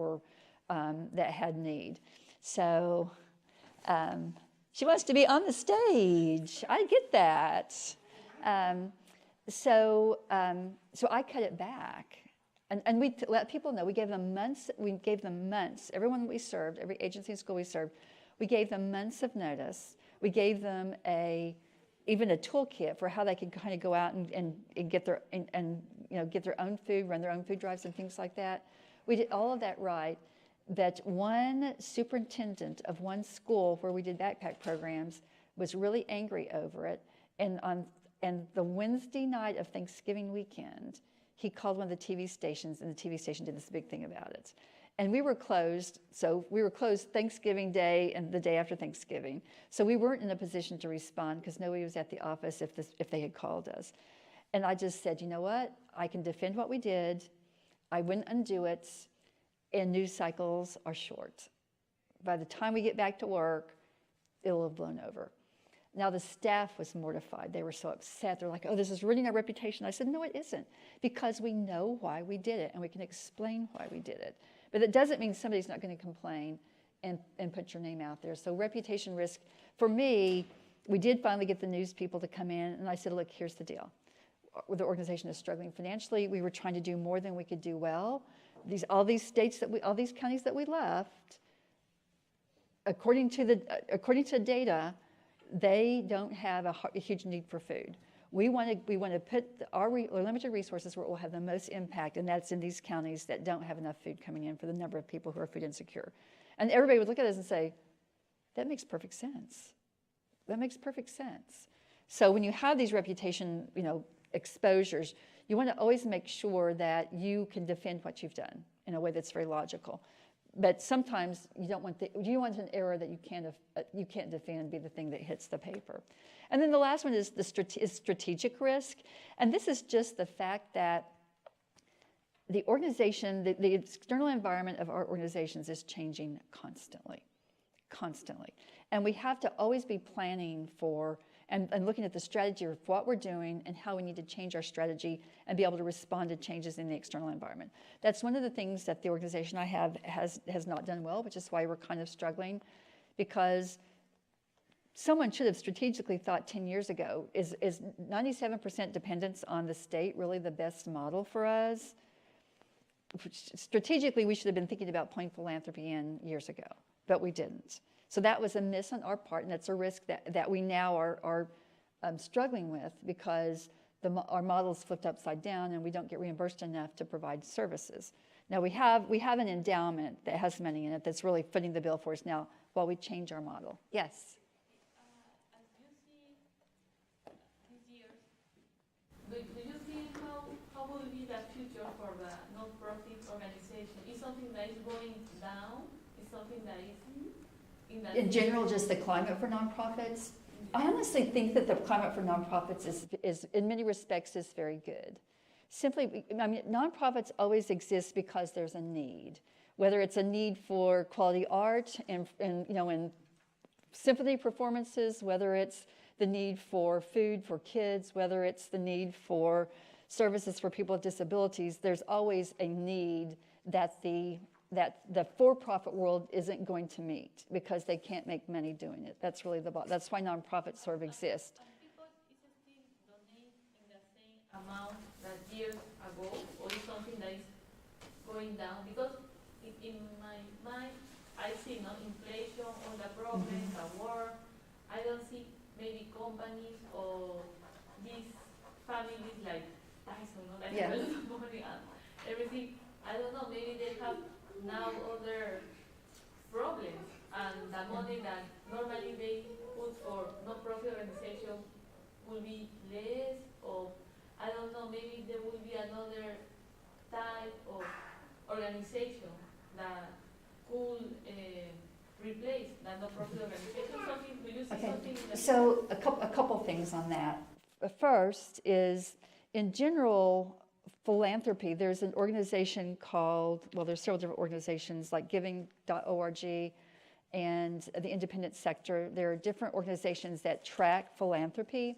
S1: had need. So she wants to be on the stage. I get that. So I cut it back. And we let people know. We gave them months. Everyone we served, every agency and school we served, we gave them months of notice. We gave them even a toolkit for how they could kind of go out and get their get their own food, run their own food drives and things like that. We did all of that right. That one superintendent of one school where we did backpack programs was really angry over it. And the Wednesday night of Thanksgiving weekend, he called one of the TV stations, and the TV station did this big thing about it. And we were closed, so we were closed Thanksgiving Day and the day after Thanksgiving. So we weren't in a position to respond because nobody was at the office if they had called us. And I just said, you know what? I can defend what we did. I wouldn't undo it. And news cycles are short. By the time we get back to work, it'll have blown over. Now the staff was mortified. They were so upset. They're like, oh, this is ruining our reputation. I said, no, it isn't, because we know why we did it and we can explain why we did it. But it doesn't mean somebody's not going to complain and put your name out there. So reputation risk, for me, we did finally get the news people to come in, and I said, look, here's the deal. The organization is struggling financially. We were trying to do more than we could do well. All these counties that we left, according to data, they don't have a huge need for food. We want to put our limited resources where it will have the most impact, and that's in these counties that don't have enough food coming in for the number of people who are food insecure. And everybody would look at us and say, that makes perfect sense. That makes perfect sense. So when you have these reputation, exposures, you want to always make sure that you can defend what you've done in a way that's very logical. But sometimes you want an error that you can't defend be the thing that hits the paper. And then the last one is strategic risk. And this is just the fact that the organization, the external environment of our organizations is changing constantly. And we have to always be planning for, and looking at the strategy of what we're doing and how we need to change our strategy and be able to respond to changes in the external environment. That's one of the things that the organization I have has not done well, which is why we're kind of struggling, because someone should have strategically thought 10 years ago, is 97% dependence on the state really the best model for us? Strategically, we should have been thinking about pulling philanthropy in years ago, but we didn't. So that was a miss on our part, and that's a risk that we now are struggling with, because our model's flipped upside down and we don't get reimbursed enough to provide services. Now we have an endowment that has money in it that's really footing the bill for us now while we change our model. Yes?
S5: As you see these years, do you see how will be the future for the non-profit organization? Is something that is going down? Is something that is
S1: In general, just the climate for nonprofits? I honestly think that the climate for nonprofits is in many respects, is very good. Simply, I mean, nonprofits always exist because there's a need. Whether it's a need for quality art and in symphony performances, whether it's the need for food for kids, whether it's the need for services for people with disabilities, there's always a need that the for-profit world isn't going to meet because they can't make money doing it. That's really that's why nonprofits sort of exist.
S5: And people is still donate in the same amount that years ago, or is something that is going down? Because in my mind, I see inflation, all the problems, the war. I don't see maybe companies or these families like Tyson, like
S1: Yeah.
S5: a lot of money and everything. I don't know, maybe they have now other problems, and the money that normally they put for non-profit organization will be less, or I don't know, maybe there will be another type of organization that could replace the non-profit organization. Something, will you see
S1: Okay,
S5: something in the
S1: so a couple things on that. First is, in general, philanthropy, there's an organization called, well, there's several different organizations like giving.org and the independent sector. There are different organizations that track philanthropy.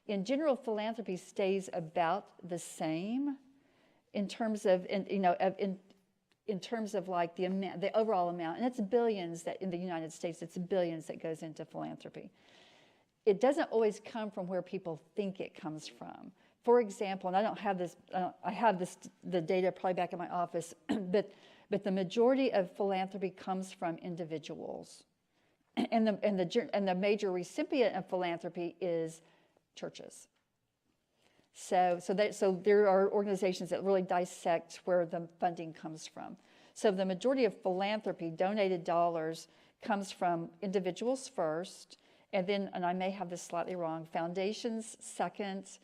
S1: In general, philanthropy stays about the same in terms of, in terms of like the amount, the overall amount, and it's billions that in the United States, it's billions that goes into philanthropy. It doesn't always come from where people think it comes from. For example, and I don't have this, I have the data probably back in my office, but the majority of philanthropy comes from individuals, and the major recipient of philanthropy is churches. So there are organizations that really dissect where the funding comes from. So the majority of philanthropy, donated dollars, comes from individuals first, and then, and I may have this slightly wrong, foundations second,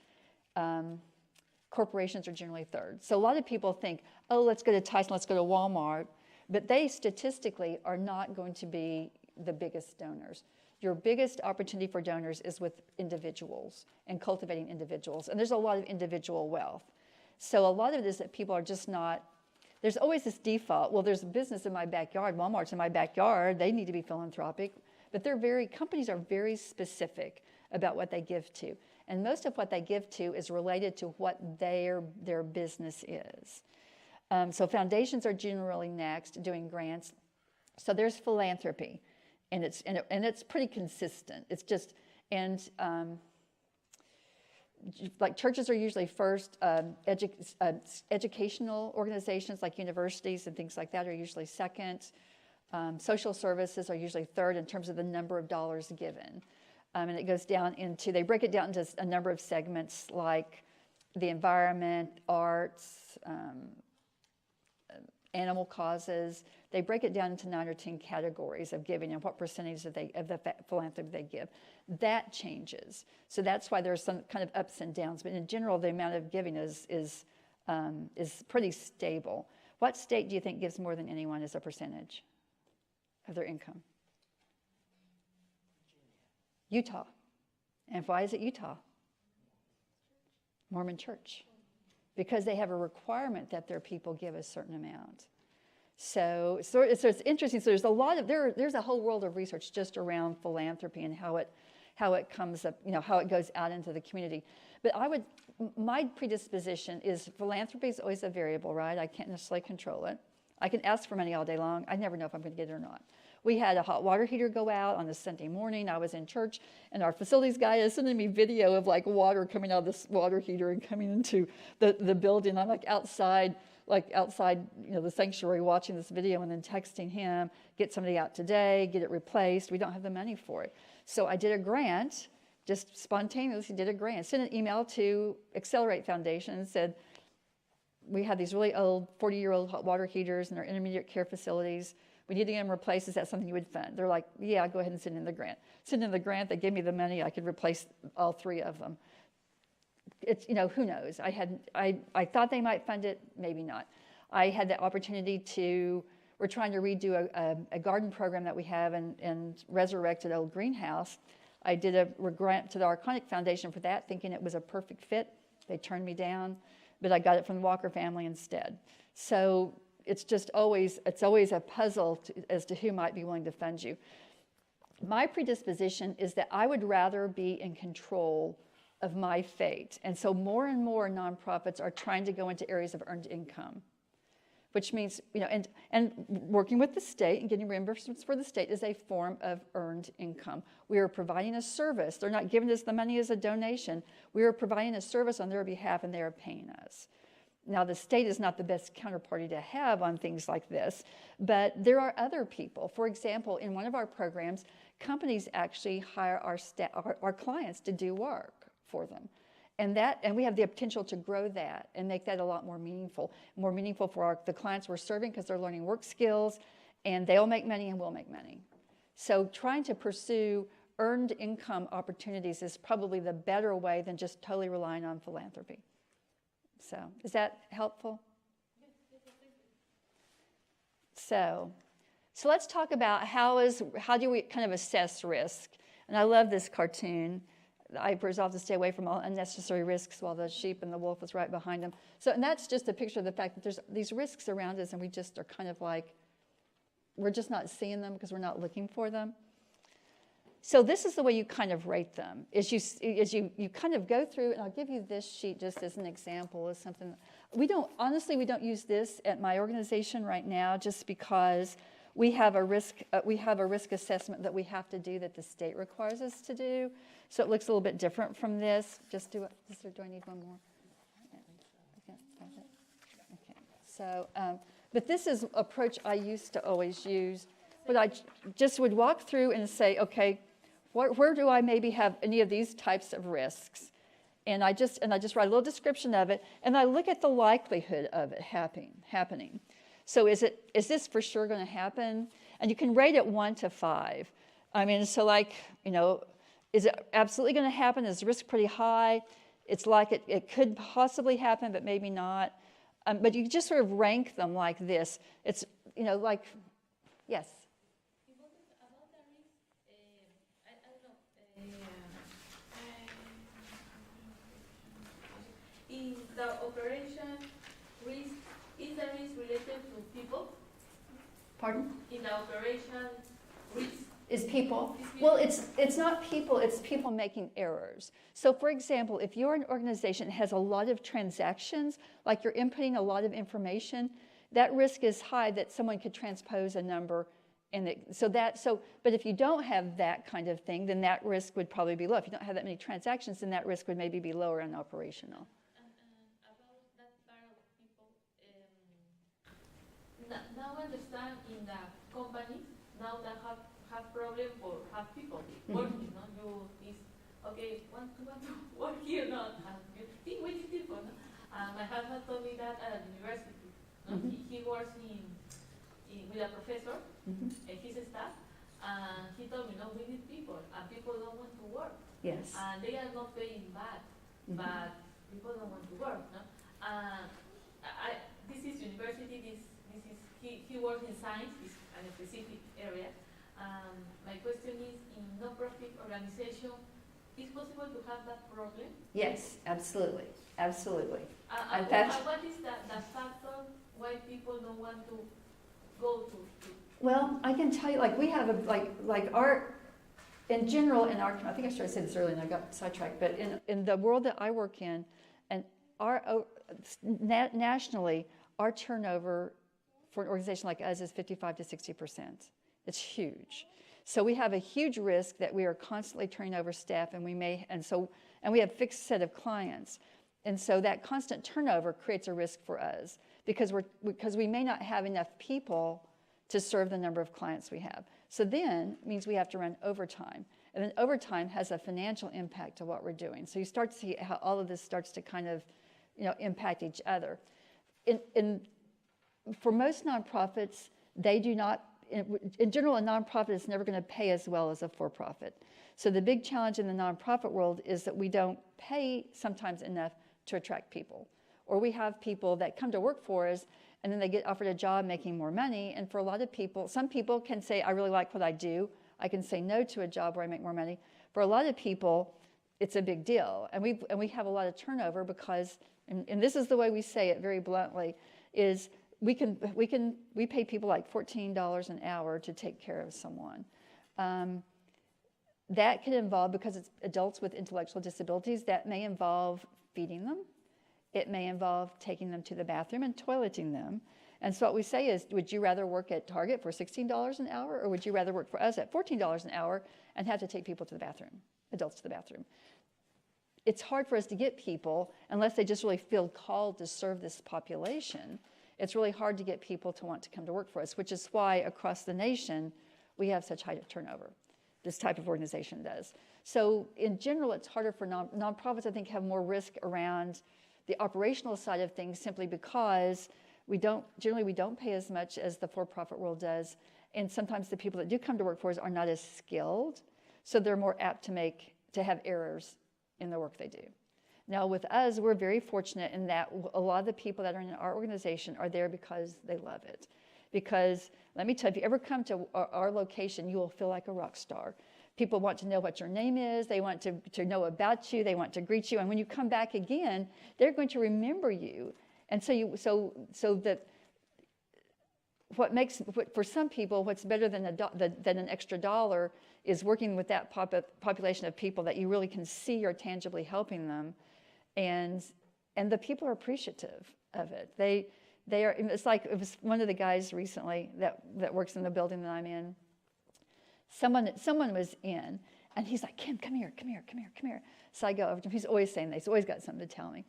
S1: corporations are generally third. So a lot of people think, oh, let's go to Tyson, let's go to Walmart, but they statistically are not going to be the biggest donors. Your biggest opportunity for donors is with individuals and cultivating individuals, and there's a lot of individual wealth. So a lot of it is that people are just not, there's always this default, well, there's a business in my backyard, Walmart's in my backyard, they need to be philanthropic, but companies are very specific about what they give to. And most of what they give to is related to what their business is. So foundations are generally next, doing grants. So there's philanthropy, and it's pretty consistent. It's just, and like churches are usually first. Educational organizations like universities and things like that are usually second. Social services are usually third in terms of the number of dollars given. And it goes down into, they break it down into a number of segments like the environment, arts, animal causes. They break it down into 9 or 10 categories of giving and what percentage of the philanthropy they give. That changes. So that's why there's some kind of ups and downs. But in general, the amount of giving is pretty stable. What state do you think gives more than anyone as a percentage of their income? Utah. And why is it Utah? Mormon Church. Because they have a requirement that their people give a certain amount. So it's interesting. So there's a whole world of research just around philanthropy and how how it comes up, how it goes out into the community. But my predisposition is philanthropy is always a variable, right? I can't necessarily control it. I can ask for money all day long. I never know if I'm going to get it or not. We had a hot water heater go out on a Sunday morning. I was in church, and our facilities guy is sending me video of like water coming out of this water heater and coming into the building. I'm like outside, the sanctuary watching this video and then texting him, get somebody out today, get it replaced. We don't have the money for it. So I did a grant, just spontaneously did a grant. Sent an email to Accelerate Foundation and said, we have these really old 40-year-old hot water heaters in our intermediate care facilities. We need to get them replaced. Is that something you would fund? They're like, yeah, go ahead and send in the grant. Send in the grant. They gave me the money. I could replace all 3 of them. It's, who knows? I thought they might fund it, maybe not. I had the opportunity we're trying to redo a garden program that we have and resurrect an old greenhouse. I did a grant to the Arconic Foundation for that, thinking it was a perfect fit. They turned me down, but I got it from the Walker family instead. So it's always a puzzle as to who might be willing to fund you. My predisposition is that I would rather be in control of my fate. And so more and more nonprofits are trying to go into areas of earned income, which means, and working with the state and getting reimbursements for the state is a form of earned income. We are providing a service. They're not giving us the money as a donation. We are providing a service on their behalf, and they are paying us. Now, the state is not the best counterparty to have on things like this, but there are other people. For example, in one of our programs, companies actually hire our clients to do work for them. And we have the potential to grow that and make that a lot more meaningful for the clients we're serving, because they're learning work skills, and they'll make money and we'll make money. So trying to pursue earned income opportunities is probably the better way than just totally relying on philanthropy. So is that helpful? So let's talk about how do we kind of assess risk. And I love this cartoon. I resolved to stay away from all unnecessary risks while the sheep and the wolf was right behind them. And that's just a picture of the fact that there's these risks around us, and we just are kind of like, we're just not seeing them because we're not looking for them. So this is the way you kind of rate them, is you kind of go through, and I'll give you this sheet just as an example of something. We don't use this at my organization right now just because we have a risk assessment that we have to do that the state requires us to do. So it looks a little bit different from this. Do I need one more? Okay. So, but this is an approach I used to always use. But I just would walk through and say, okay, where do I maybe have any of these types of risks? And I just write a little description of it, and I look at the likelihood of it happening. So is this for sure going to happen? And you can rate it 1 to 5. I mean, so is it absolutely going to happen? Is the risk pretty high? It's like it could possibly happen, but maybe not. But you just sort of rank them like this. It's, yes?
S5: In the operation risk, is the risk related to people?
S1: Pardon?
S5: In the operation risk?
S1: Is people? Well, it's not people, it's people making errors. So for example, if you're an organization that has a lot of transactions, like you're inputting a lot of information, that risk is high that someone could transpose a number. But if you don't have that kind of thing, then that risk would probably be low. If you don't have that many transactions, then that risk would maybe be lower and operational.
S5: About that part of people, now I understand in the companies, now that have problem for have people working, no? Okay, want to work here, not, you think we need people, no? My husband told me that at university, no? He works with a professor and his staff, and he told me, no, we need people, and people don't want to work.
S1: Yes.
S5: And they are not paying bad, but people don't want to work, no? This is university, he works in science, it's a specific area. My question is, in non-profit organization, is possible to have that problem?
S1: Yes, absolutely, absolutely.
S5: What is the factor why people don't want to go to?
S1: Well, I can tell you, we have in general, I think I started to say this earlier and I got sidetracked, but in the world that I work in, and nationally, our turnover for an organization like us is 55 to 60%. It's huge. So we have a huge risk that we are constantly turning over staff, and we have a fixed set of clients. And so that constant turnover creates a risk for us because we may not have enough people to serve the number of clients we have. So then it means we have to run overtime. And then overtime has a financial impact to what we're doing. So you start to see how all of this starts to kind of, impact each other. For most nonprofits, they do not, in general, a nonprofit is never going to pay as well as a for-profit. So the big challenge in the nonprofit world is that we don't pay sometimes enough to attract people. Or we have people that come to work for us and then they get offered a job making more money. And for a lot of people, some people can say, I really like what I do. I can say no to a job where I make more money. For a lot of people, it's a big deal. And we have a lot of turnover because, and this is the way we say it very bluntly, is we pay people like $14 an hour to take care of someone. That can involve, because it's adults with intellectual disabilities, that may involve feeding them. It may involve taking them to the bathroom and toileting them. And so what we say is, would you rather work at Target for $16 an hour, or would you rather work for us at $14 an hour and have to take people to the bathroom, adults to the bathroom? It's hard for us to get people, unless they just really feel called to serve this population. It's really hard to get people to want to come to work for us, which is why across the nation we have such high turnover. This type of organization does. So in general, it's harder for nonprofits, I think, have more risk around the operational side of things, simply because we don't pay as much as the for-profit world does. And sometimes the people that do come to work for us are not as skilled, so they're more apt to have errors in the work they do. Now with us, we're very fortunate in that a lot of the people that are in our organization are there because they love it. Because let me tell you, if you ever come to our location, you will feel like a rock star. People want to know what your name is. They want to know about you. They want to greet you. And when you come back again, they're going to remember you. And so that for some people, what's better than an extra dollar is working with that population of people that you really can see you're tangibly helping them. And the people are appreciative of it. They are. It's like, it was one of the guys recently that works in the building that I'm in. Someone was in, and he's like, Kim, come here. So I go over to him. He's always saying that. He's always got something to tell me.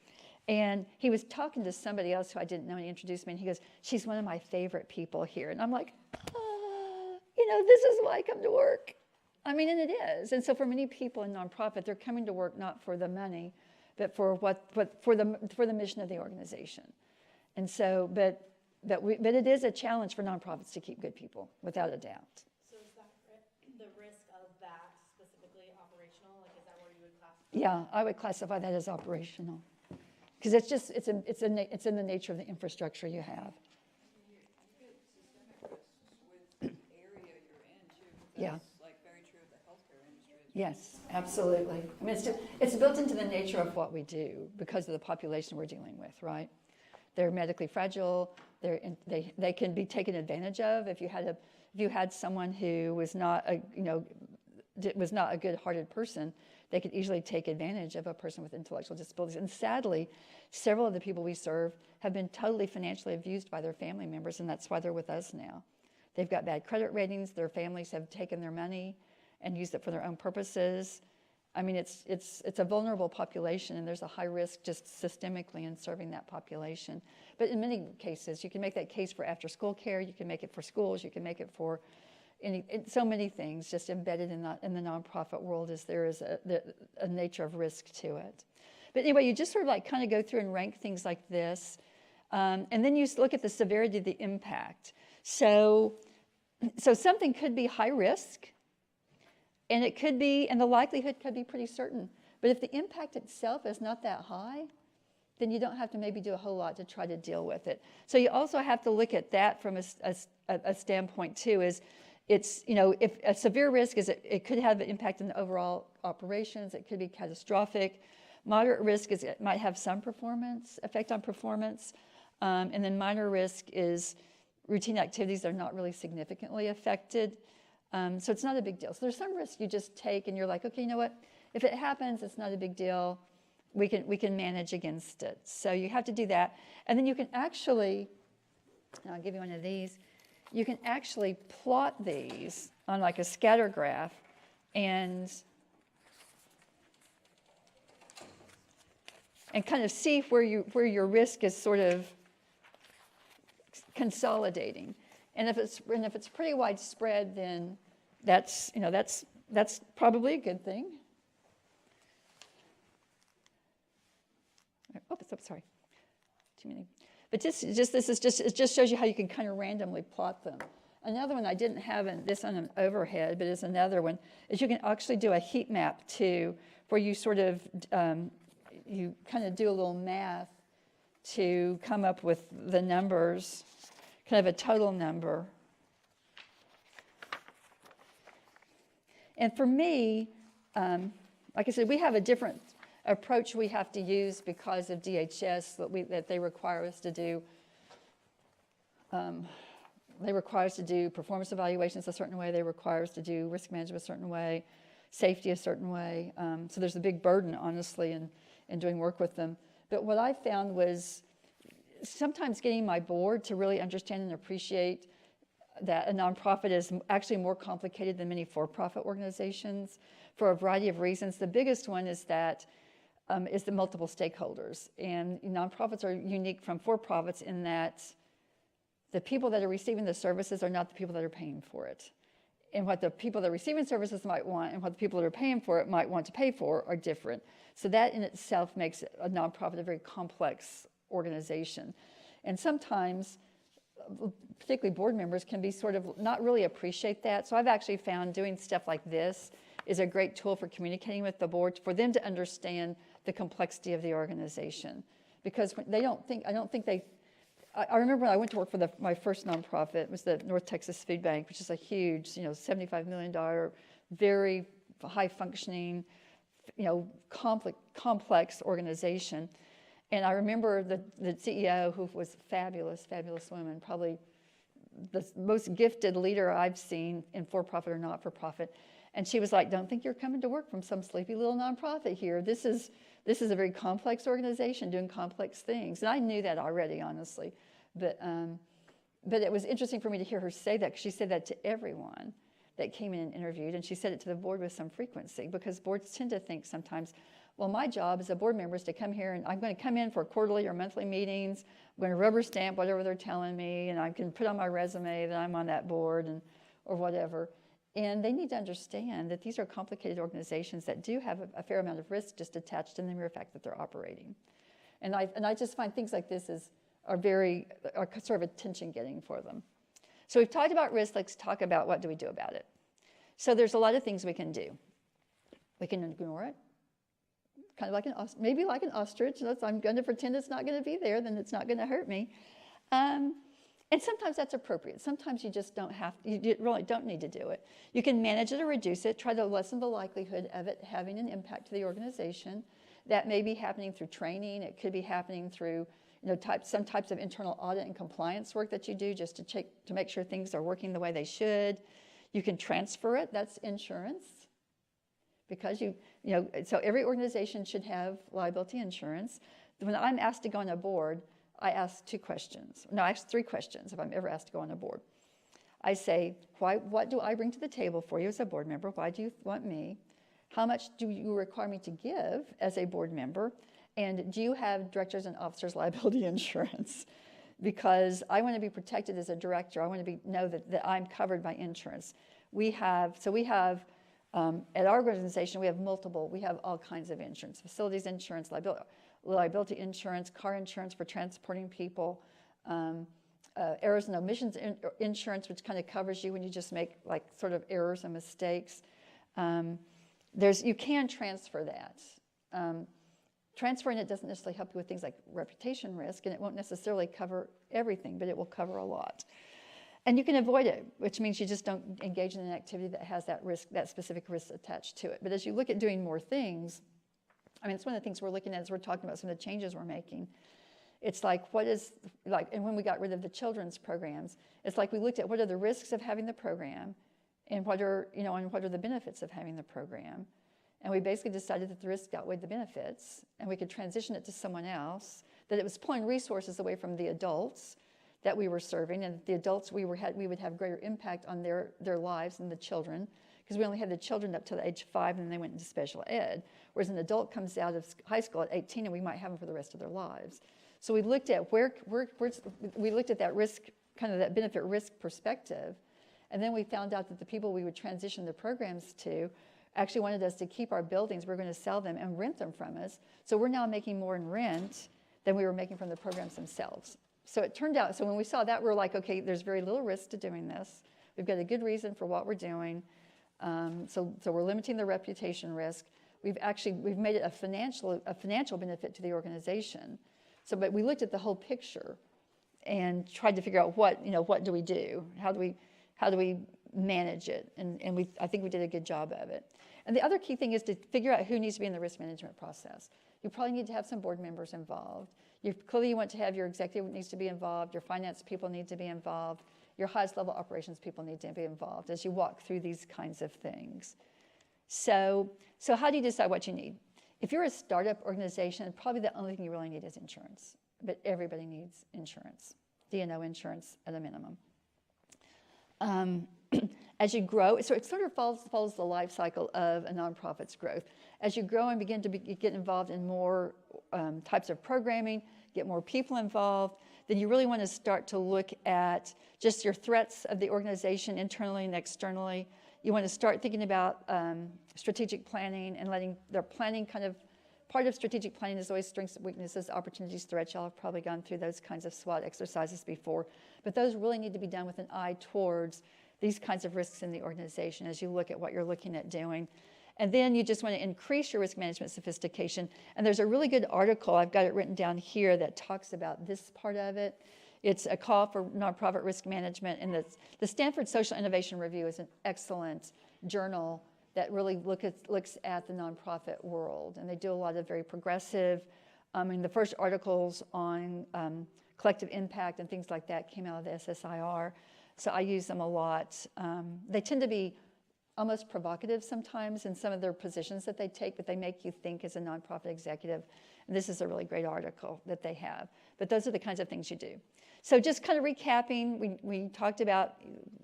S1: And he was talking to somebody else who I didn't know, and he introduced me, and he goes, she's one of my favorite people here. And I'm like, this is why I come to work. I mean, and it is. And so for many people in nonprofit, they're coming to work not for the money, but for the mission of the organization. And so, but it is a challenge for nonprofits to keep good people, without a doubt.
S6: So is that the risk of that specifically operational? Like, is that where you would classify?
S1: Yeah, I would classify that as operational, because it's in the nature of the infrastructure you have.
S3: You get systemic risks with the area you're in too.
S1: Yeah.
S3: That's like very true of the healthcare industry.
S1: Yes, absolutely. I mean, it's built into the nature of what we do because of the population we're dealing with, right? They're medically fragile. They can be taken advantage of. If you had someone who was not a good-hearted person, they could easily take advantage of a person with intellectual disabilities. And sadly, several of the people we serve have been totally financially abused by their family members, and that's why they're with us now. They've got bad credit ratings. Their families have taken their money and used it for their own purposes. I mean, it's a vulnerable population, and there's a high risk just systemically in serving that population. But in many cases, you can make that case for after-school care. You can make it for schools. You can make it for so many things. Just embedded in the nonprofit world there is a nature of risk to it. But anyway, you just sort of like kind of go through and rank things like this, and then you look at the severity of the impact. So something could be high risk. And the likelihood could be pretty certain. But if the impact itself is not that high, then you don't have to maybe do a whole lot to try to deal with it. So you also have to look at that from a standpoint too, is if a severe risk is it could have an impact on the overall operations, it could be catastrophic. Moderate risk is it might have some effect on performance. And then minor risk is routine activities that are not really significantly affected. So it's not a big deal. So there's some risk you just take and you're like, okay, you know what? If it happens, it's not a big deal. We can manage against it. So you have to do that. And then you can actually, and I'll give you one of these, you can actually plot these on like a scatter graph and kind of see where your risk is sort of consolidating. And if it's pretty widespread, then that's probably a good thing. Oh, sorry, too many. But it just shows you how you can kind of randomly plot them. Another one I didn't have this on an overhead, but is another one, is you can actually do a heat map too, where you sort of you kind of do a little math to come up with the numbers, kind of a total number. And for me, like I said, we have a different approach we have to use because of DHS that they require us to do. They require us to do performance evaluations a certain way. They require us to do risk management a certain way, safety a certain way. So there's a big burden, honestly, in doing work with them. But what I found was sometimes getting my board to really understand and appreciate that a nonprofit is actually more complicated than many for-profit organizations for a variety of reasons. The biggest one is that is the multiple stakeholders. And nonprofits are unique from for-profits in that the people that are receiving the services are not the people that are paying for it. And what the people that are receiving services might want and what the people that are paying for it might want to pay for are different. So that in itself makes a nonprofit a very complex organization. And sometimes, particularly board members, can be sort of not really appreciate that. So I've actually found doing stuff like this is a great tool for communicating with the board, for them to understand the complexity of the organization. Because I remember when I went to work for my first nonprofit, it was the North Texas Food Bank, which is a huge, $75 million, very high functioning, complex organization. And I remember the CEO, who was fabulous woman, probably the most gifted leader I've seen in for-profit or not-for-profit. And she was like, don't think you're coming to work from some sleepy little nonprofit here. This is a very complex organization doing complex things. And I knew that already, honestly. But it was interesting for me to hear her say that, because she said that to everyone that came in and interviewed. And she said it to the board with some frequency, because boards tend to think sometimes, well, my job as a board member is to come here and I'm going to come in for quarterly or monthly meetings. I'm going to rubber stamp whatever they're telling me, and I can put on my resume that I'm on that board or whatever. And they need to understand that these are complicated organizations that do have a fair amount of risk just attached to the mere fact that they're operating. And I just find things like this are sort of attention getting for them. So we've talked about risk. Let's talk about what do we do about it. So there's a lot of things we can do. We can ignore it, kind of maybe like an ostrich. I'm going to pretend it's not going to be there, then it's not going to hurt me. And sometimes that's appropriate. Sometimes you just you really don't need to do it. You can manage it or reduce it, try to lessen the likelihood of it having an impact to the organization. That may be happening through training. It could be happening through some types of internal audit and compliance work that you do just to make sure things are working the way they should. You can transfer it. That's insurance. Because so every organization should have liability insurance. When I'm asked to go on a board, I ask 2 questions. No, I ask 3 questions if I'm ever asked to go on a board. I say, what do I bring to the table for you as a board member? Why do you want me? How much do you require me to give as a board member? And do you have directors and officers liability insurance? Because I want to be protected as a director. I want to know that I'm covered by insurance. At our organization, we have all kinds of insurance: facilities insurance, liability insurance, car insurance for transporting people, errors and omissions insurance, which kind of covers you when you just make sort of errors and mistakes. You can transfer that. Transferring it doesn't necessarily help you with things like reputation risk, and it won't necessarily cover everything, but it will cover a lot. And you can avoid it, which means you just don't engage in an activity that has that specific risk attached to it. But as you look at doing more things, it's one of the things we're looking at as we're talking about some of the changes we're making. It's and when we got rid of the children's programs, it's like we looked at what are the risks of having the program, and what are the benefits of having the program. And we basically decided that the risk outweighed the benefits, and we could transition it to someone else, that it was pulling resources away from the adults that we were serving, and the adults we would have greater impact on their lives than the children, because we only had the children up to the age of 5, and then they went into special ed, whereas an adult comes out of high school at 18, and we might have them for the rest of their lives. So we looked at we looked at that risk, kind of that benefit risk perspective, and then we found out that the people we would transition the programs to actually wanted us to keep our buildings. We're going to sell them and rent them from us. So we're now making more in rent than we were making from the programs themselves. So it turned out, so when we saw that, we're like, okay, there's very little risk to doing this. We've got a good reason for what we're doing. So we're limiting the reputation risk. We've made it a financial benefit to the organization. So, but we looked at the whole picture and tried to figure out what do we do? How do we manage it? And I think we did a good job of it. And the other key thing is to figure out who needs to be in the risk management process. You probably need to have some board members involved. Clearly you want to have your executive needs to be involved, your finance people need to be involved, your highest level operations people need to be involved as you walk through these kinds of things. So how do you decide what you need? If you're a startup organization, probably the only thing you really need is insurance. But everybody needs insurance, D&O insurance at a minimum. As you grow, so it sort of follows the life cycle of a nonprofit's growth. As you grow and begin to get involved in more types of programming, get more people involved, then you really want to start to look at just your threats of the organization internally and externally. You want to start thinking about strategic planning and letting their planning part of strategic planning is always strengths, weaknesses, opportunities, threats. Y'all have probably gone through those kinds of SWOT exercises before. But those really need to be done with an eye towards these kinds of risks in the organization as you look at what you're looking at doing. And then you just want to increase your risk management sophistication. And there's a really good article, I've got it written down here, that talks about this part of it. It's a call for nonprofit risk management. And the Stanford Social Innovation Review is an excellent journal that really looks at the nonprofit world. And they do a lot of very progressive, the first articles on collective impact and things like that came out of the SSIR. So I use them a lot. They tend to be almost provocative sometimes in some of their positions that they take, but they make you think as a nonprofit executive. And this is a really great article that they have. But those are the kinds of things you do. So just kind of recapping, we talked about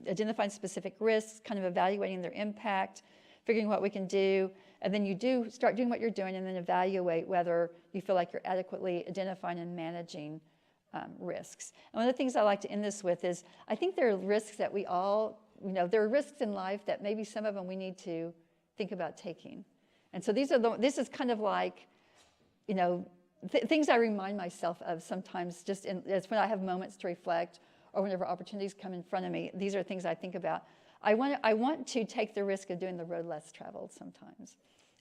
S1: identifying specific risks, kind of evaluating their impact, figuring what we can do, and then you start doing what you're doing and then evaluate whether you feel like you're adequately identifying and managing risks. And one of the things I like to end this with is, I think there are risks that we all, there are risks in life that maybe some of them we need to think about taking. And so this is kind of like, things I remind myself of sometimes it's when I have moments to reflect or whenever opportunities come in front of me. These are things I think about. I want to take the risk of doing the road less traveled sometimes.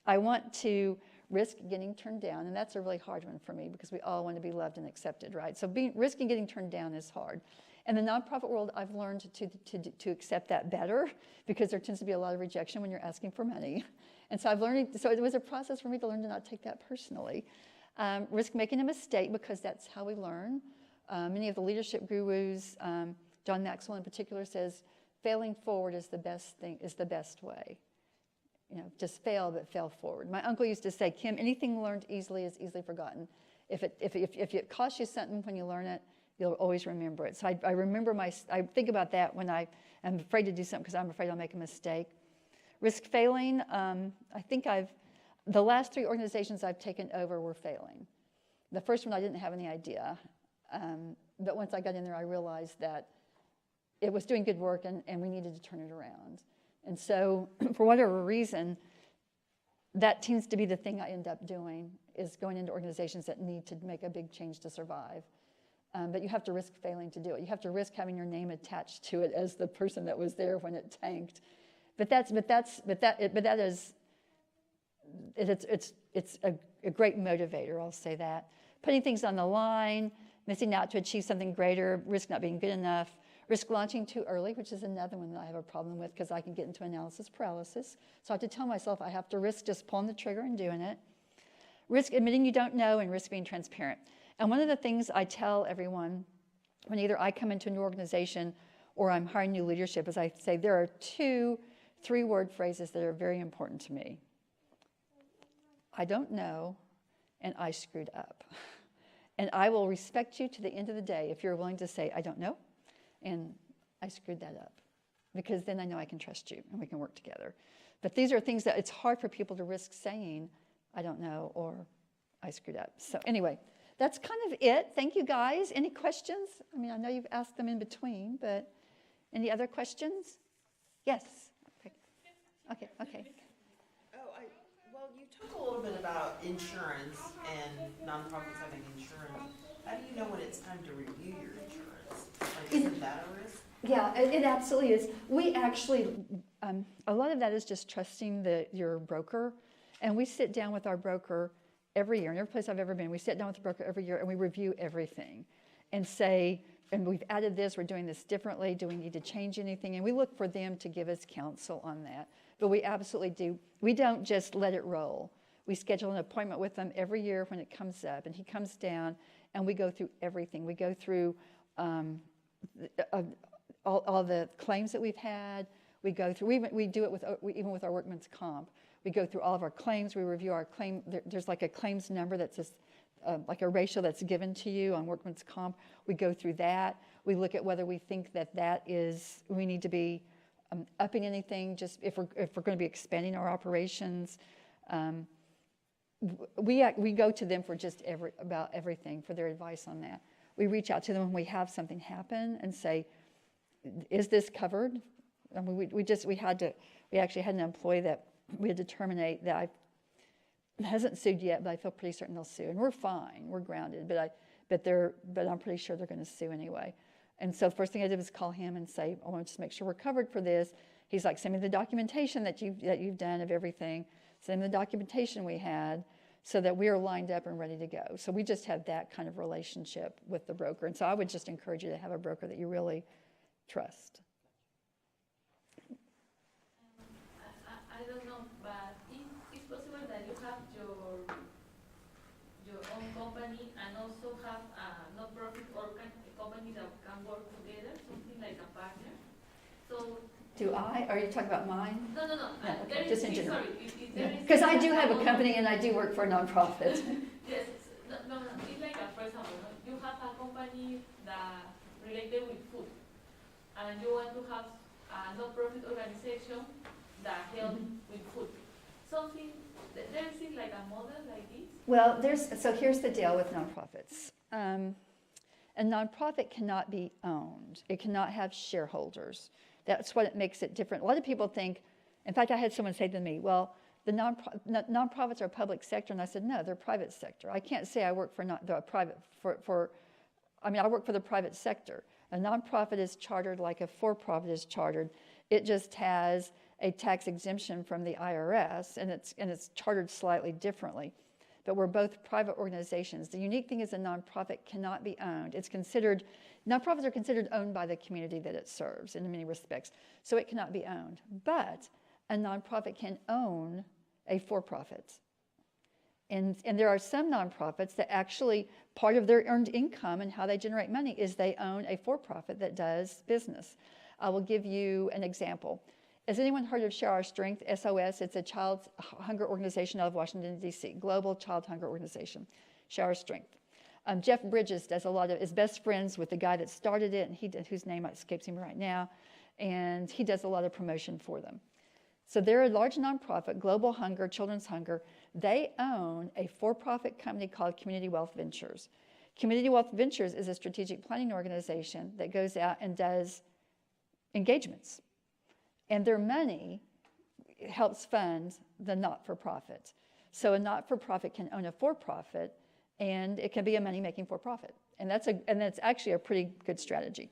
S1: I want to risk getting turned down, and that's a really hard one for me because we all want to be loved and accepted, right? So risking getting turned down is hard. In the nonprofit world, I've learned to accept that better because there tends to be a lot of rejection when you're asking for money. And so so it was a process for me to learn to not take that personally. Risk making a mistake because that's how we learn. Many of the leadership gurus, John Maxwell in particular, says failing forward is the best way. Just fail, but fail forward. My uncle used to say, Kim, anything learned easily is easily forgotten. If it costs you something when you learn it, you'll always remember it. So I think about that when I am afraid to do something because I'm afraid I'll make a mistake. Risk failing, I think the last 3 organizations I've taken over were failing. The first one I didn't have any idea, but once I got in there, I realized that it was doing good work and we needed to turn it around. And so for whatever reason, that tends to be the thing I end up doing, is going into organizations that need to make a big change to survive. But you have to risk failing to do it. You have to risk having your name attached to it as the person that was there when it tanked. It's a great motivator, I'll say that. Putting things on the line, missing out to achieve something greater, risk not being good enough, risk launching too early, which is another one that I have a problem with because I can get into analysis paralysis. So I have to tell myself I have to risk just pulling the trigger and doing it. Risk admitting you don't know, and risk being transparent. And one of the things I tell everyone when either I come into a new organization or I'm hiring new leadership is I say there are 2 3-word phrases that are very important to me. I don't know, and I screwed up. And I will respect you to the end of the day if you're willing to say, I don't know, and I screwed that up. Because then I know I can trust you and we can work together. But these are things that it's hard for people to risk saying, I don't know, or I screwed up. So anyway, that's kind of it. Thank you, guys. Any questions? I mean, I know you've asked them in between, but any other questions? Yes. Okay.
S4: Well, you talk a little bit about insurance and nonprofits having insurance. How do you know when it's time to review your insurance? Like, isn't that a risk?
S1: Yeah, it absolutely is. We actually, a lot of that is just trusting your broker. And we sit down with our broker every year. In every place I've ever been, we sit down with the broker every year and we review everything and say, and we've added this, we're doing this differently, do we need to change anything? And we look for them to give us counsel on that. But we absolutely do. We don't just let it roll. We schedule an appointment with them every year when it comes up, and he comes down and we go through everything. We go through all the claims that we've had. We go through, we do it even with our workman's comp. We go through all of our claims. We review our claim. There's like a claims number that's just, like a ratio that's given to you on workman's comp. We go through that. We look at whether we think that is, we need to be upping anything, just if we're going to be expanding our operations. We go to them for just about everything, for their advice on that. We reach out to them when we have something happen and say, is this covered? I mean, we actually had an employee that we had to terminate that hasn't sued yet, but I feel pretty certain they'll sue. And we're fine, we're grounded, but I'm pretty sure they're going to sue anyway. And so first thing I did was call him and say, I want to just make sure we're covered for this. He's like, send me the documentation that you've done of everything. Send me the documentation we had so that we are lined up and ready to go. So we just have that kind of relationship with the broker. And so I would just encourage you to have a broker that you really trust.
S5: I don't know, but it's possible that you have your own company and also have a non-profit company that can work together, something like a partner. So.
S1: Do I? Are you talking about mine?
S5: No.
S1: Okay, just in general.
S5: Sorry,
S1: because I do have a company and I do work for a nonprofit.
S5: Yes, no. It's like for example, you have a company that related with food, and you want to have a non-profit organization that helps with food. Something there is like a model like this.
S1: Well, here's the deal with nonprofits. A nonprofit cannot be owned. It cannot have shareholders. That's what makes it different. A lot of people think, in fact, I had someone say to me, well, the nonprofits are public sector, and I said, no, they're private sector. I can't say I work for I work for the private sector. A nonprofit is chartered like a for-profit is chartered. It just has a tax exemption from the IRS, and it's chartered slightly differently. But we're both private organizations. The unique thing is a nonprofit cannot be owned. Nonprofits are considered owned by the community that it serves in many respects, so it cannot be owned. But a nonprofit can own a for-profit. And there are some nonprofits that actually, part of their earned income and how they generate money is they own a for-profit that does business. I will give you an example. Has anyone heard of Share Our Strength, SOS? It's a child hunger organization out of Washington, D.C., global child hunger organization, Share Our Strength. Jeff Bridges is best friends with the guy that started it, and whose name escapes me right now, and he does a lot of promotion for them. So they're a large nonprofit, Global Hunger, Children's Hunger. They own a for-profit company called Community Wealth Ventures. Community Wealth Ventures is a strategic planning organization that goes out and does engagements. And their money helps fund the not-for-profit. So a not-for-profit can own a for-profit, and it can be a money-making for-profit. And that's actually a pretty good strategy.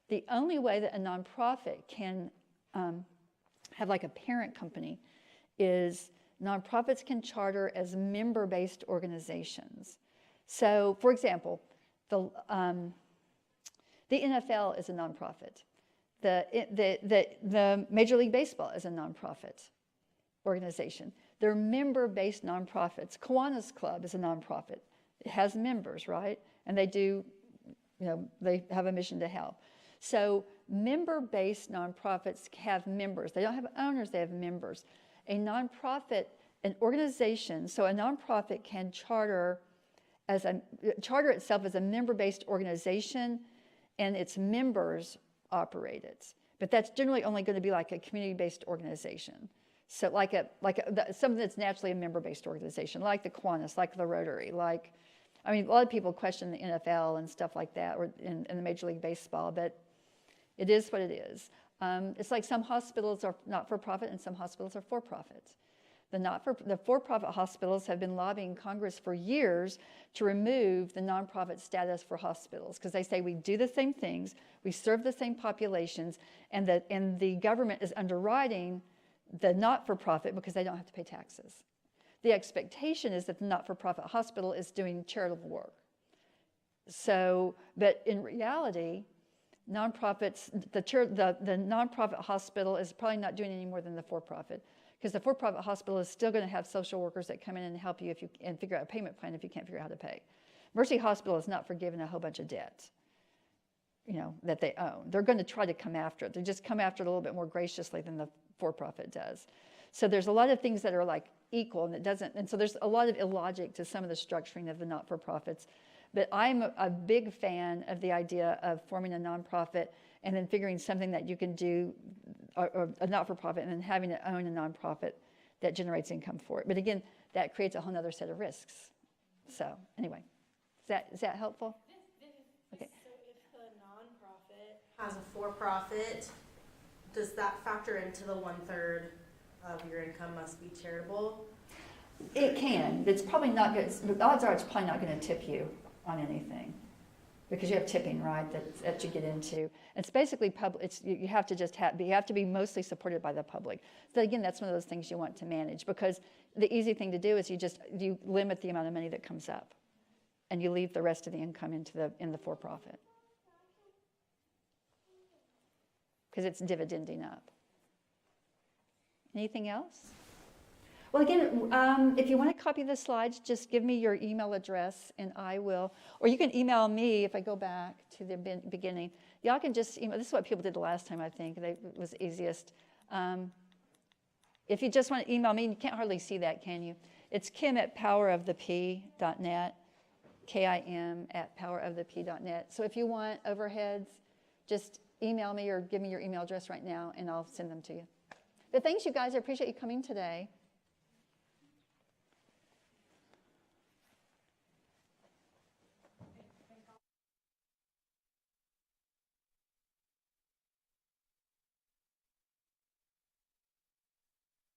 S1: The only way that a nonprofit can have like a parent company is nonprofits can charter as member-based organizations. So, for example, the NFL is a nonprofit. The Major League Baseball is a nonprofit organization. They're member-based nonprofits. Kiwanis Club is a nonprofit. It has members, right? And they have a mission to help. So member-based nonprofits have members. They don't have owners, they have members. A nonprofit, an organization, so a nonprofit can charter itself as a member-based organization, and its members operate it. But that's generally only going to be like a community-based organization. So something that's naturally a member-based organization, like the Kiwanis, like the Rotary, a lot of people question the NFL and stuff like that, or in the Major League Baseball, but it is what it is. It's like some hospitals are not-for-profit and some hospitals are for-profit. The for-profit hospitals have been lobbying Congress for years to remove the nonprofit status for hospitals, because they say we do the same things, we serve the same populations, and the government is underwriting the not-for-profit because they don't have to pay taxes. The expectation is that the not-for-profit hospital is doing charitable work. So, but in reality, nonprofits, the nonprofit hospital is probably not doing any more than the for-profit, because the for-profit hospital is still going to have social workers that come in and help you and figure out a payment plan if you can't figure out how to pay. Mercy Hospital is not forgiven a whole bunch of debt, that they own. They're going to try to come after it. They just come after it a little bit more graciously than the for-profit does. So there's a lot of things that are like equal, and so there's a lot of illogic to some of the structuring of the not-for-profits. But I'm a big fan of the idea of forming a nonprofit and then figuring something that you can do, or a not-for-profit, and then having to own a nonprofit that generates income for it. But again, that creates a whole other set of risks. So anyway, is that helpful? Okay.
S6: So if the nonprofit has a for-profit, does that factor into the 1/3 of your income must be charitable?
S1: It can. It's probably not good. The odds are it's probably not going to tip you on anything, because you have tipping, right, that you get into. It's basically public. You have to just you have to be mostly supported by the public. So again, that's one of those things you want to manage, because the easy thing to do is you limit the amount of money that comes up, and you leave the rest of the income in the for-profit, because it's dividending up. Anything else? Well, again, if you want to copy the slides, just give me your email address and I will, or you can email me if I go back to the beginning. Y'all can just email. This is what people did the last time, I think. It was easiest. If you just want to email me, you can't hardly see that, can you? It's kim@powerofthep.net, KIM@powerofthep.net. So if you want overheads, just email me or give me your email address right now and I'll send them to you. But thanks, you guys. I appreciate you coming today.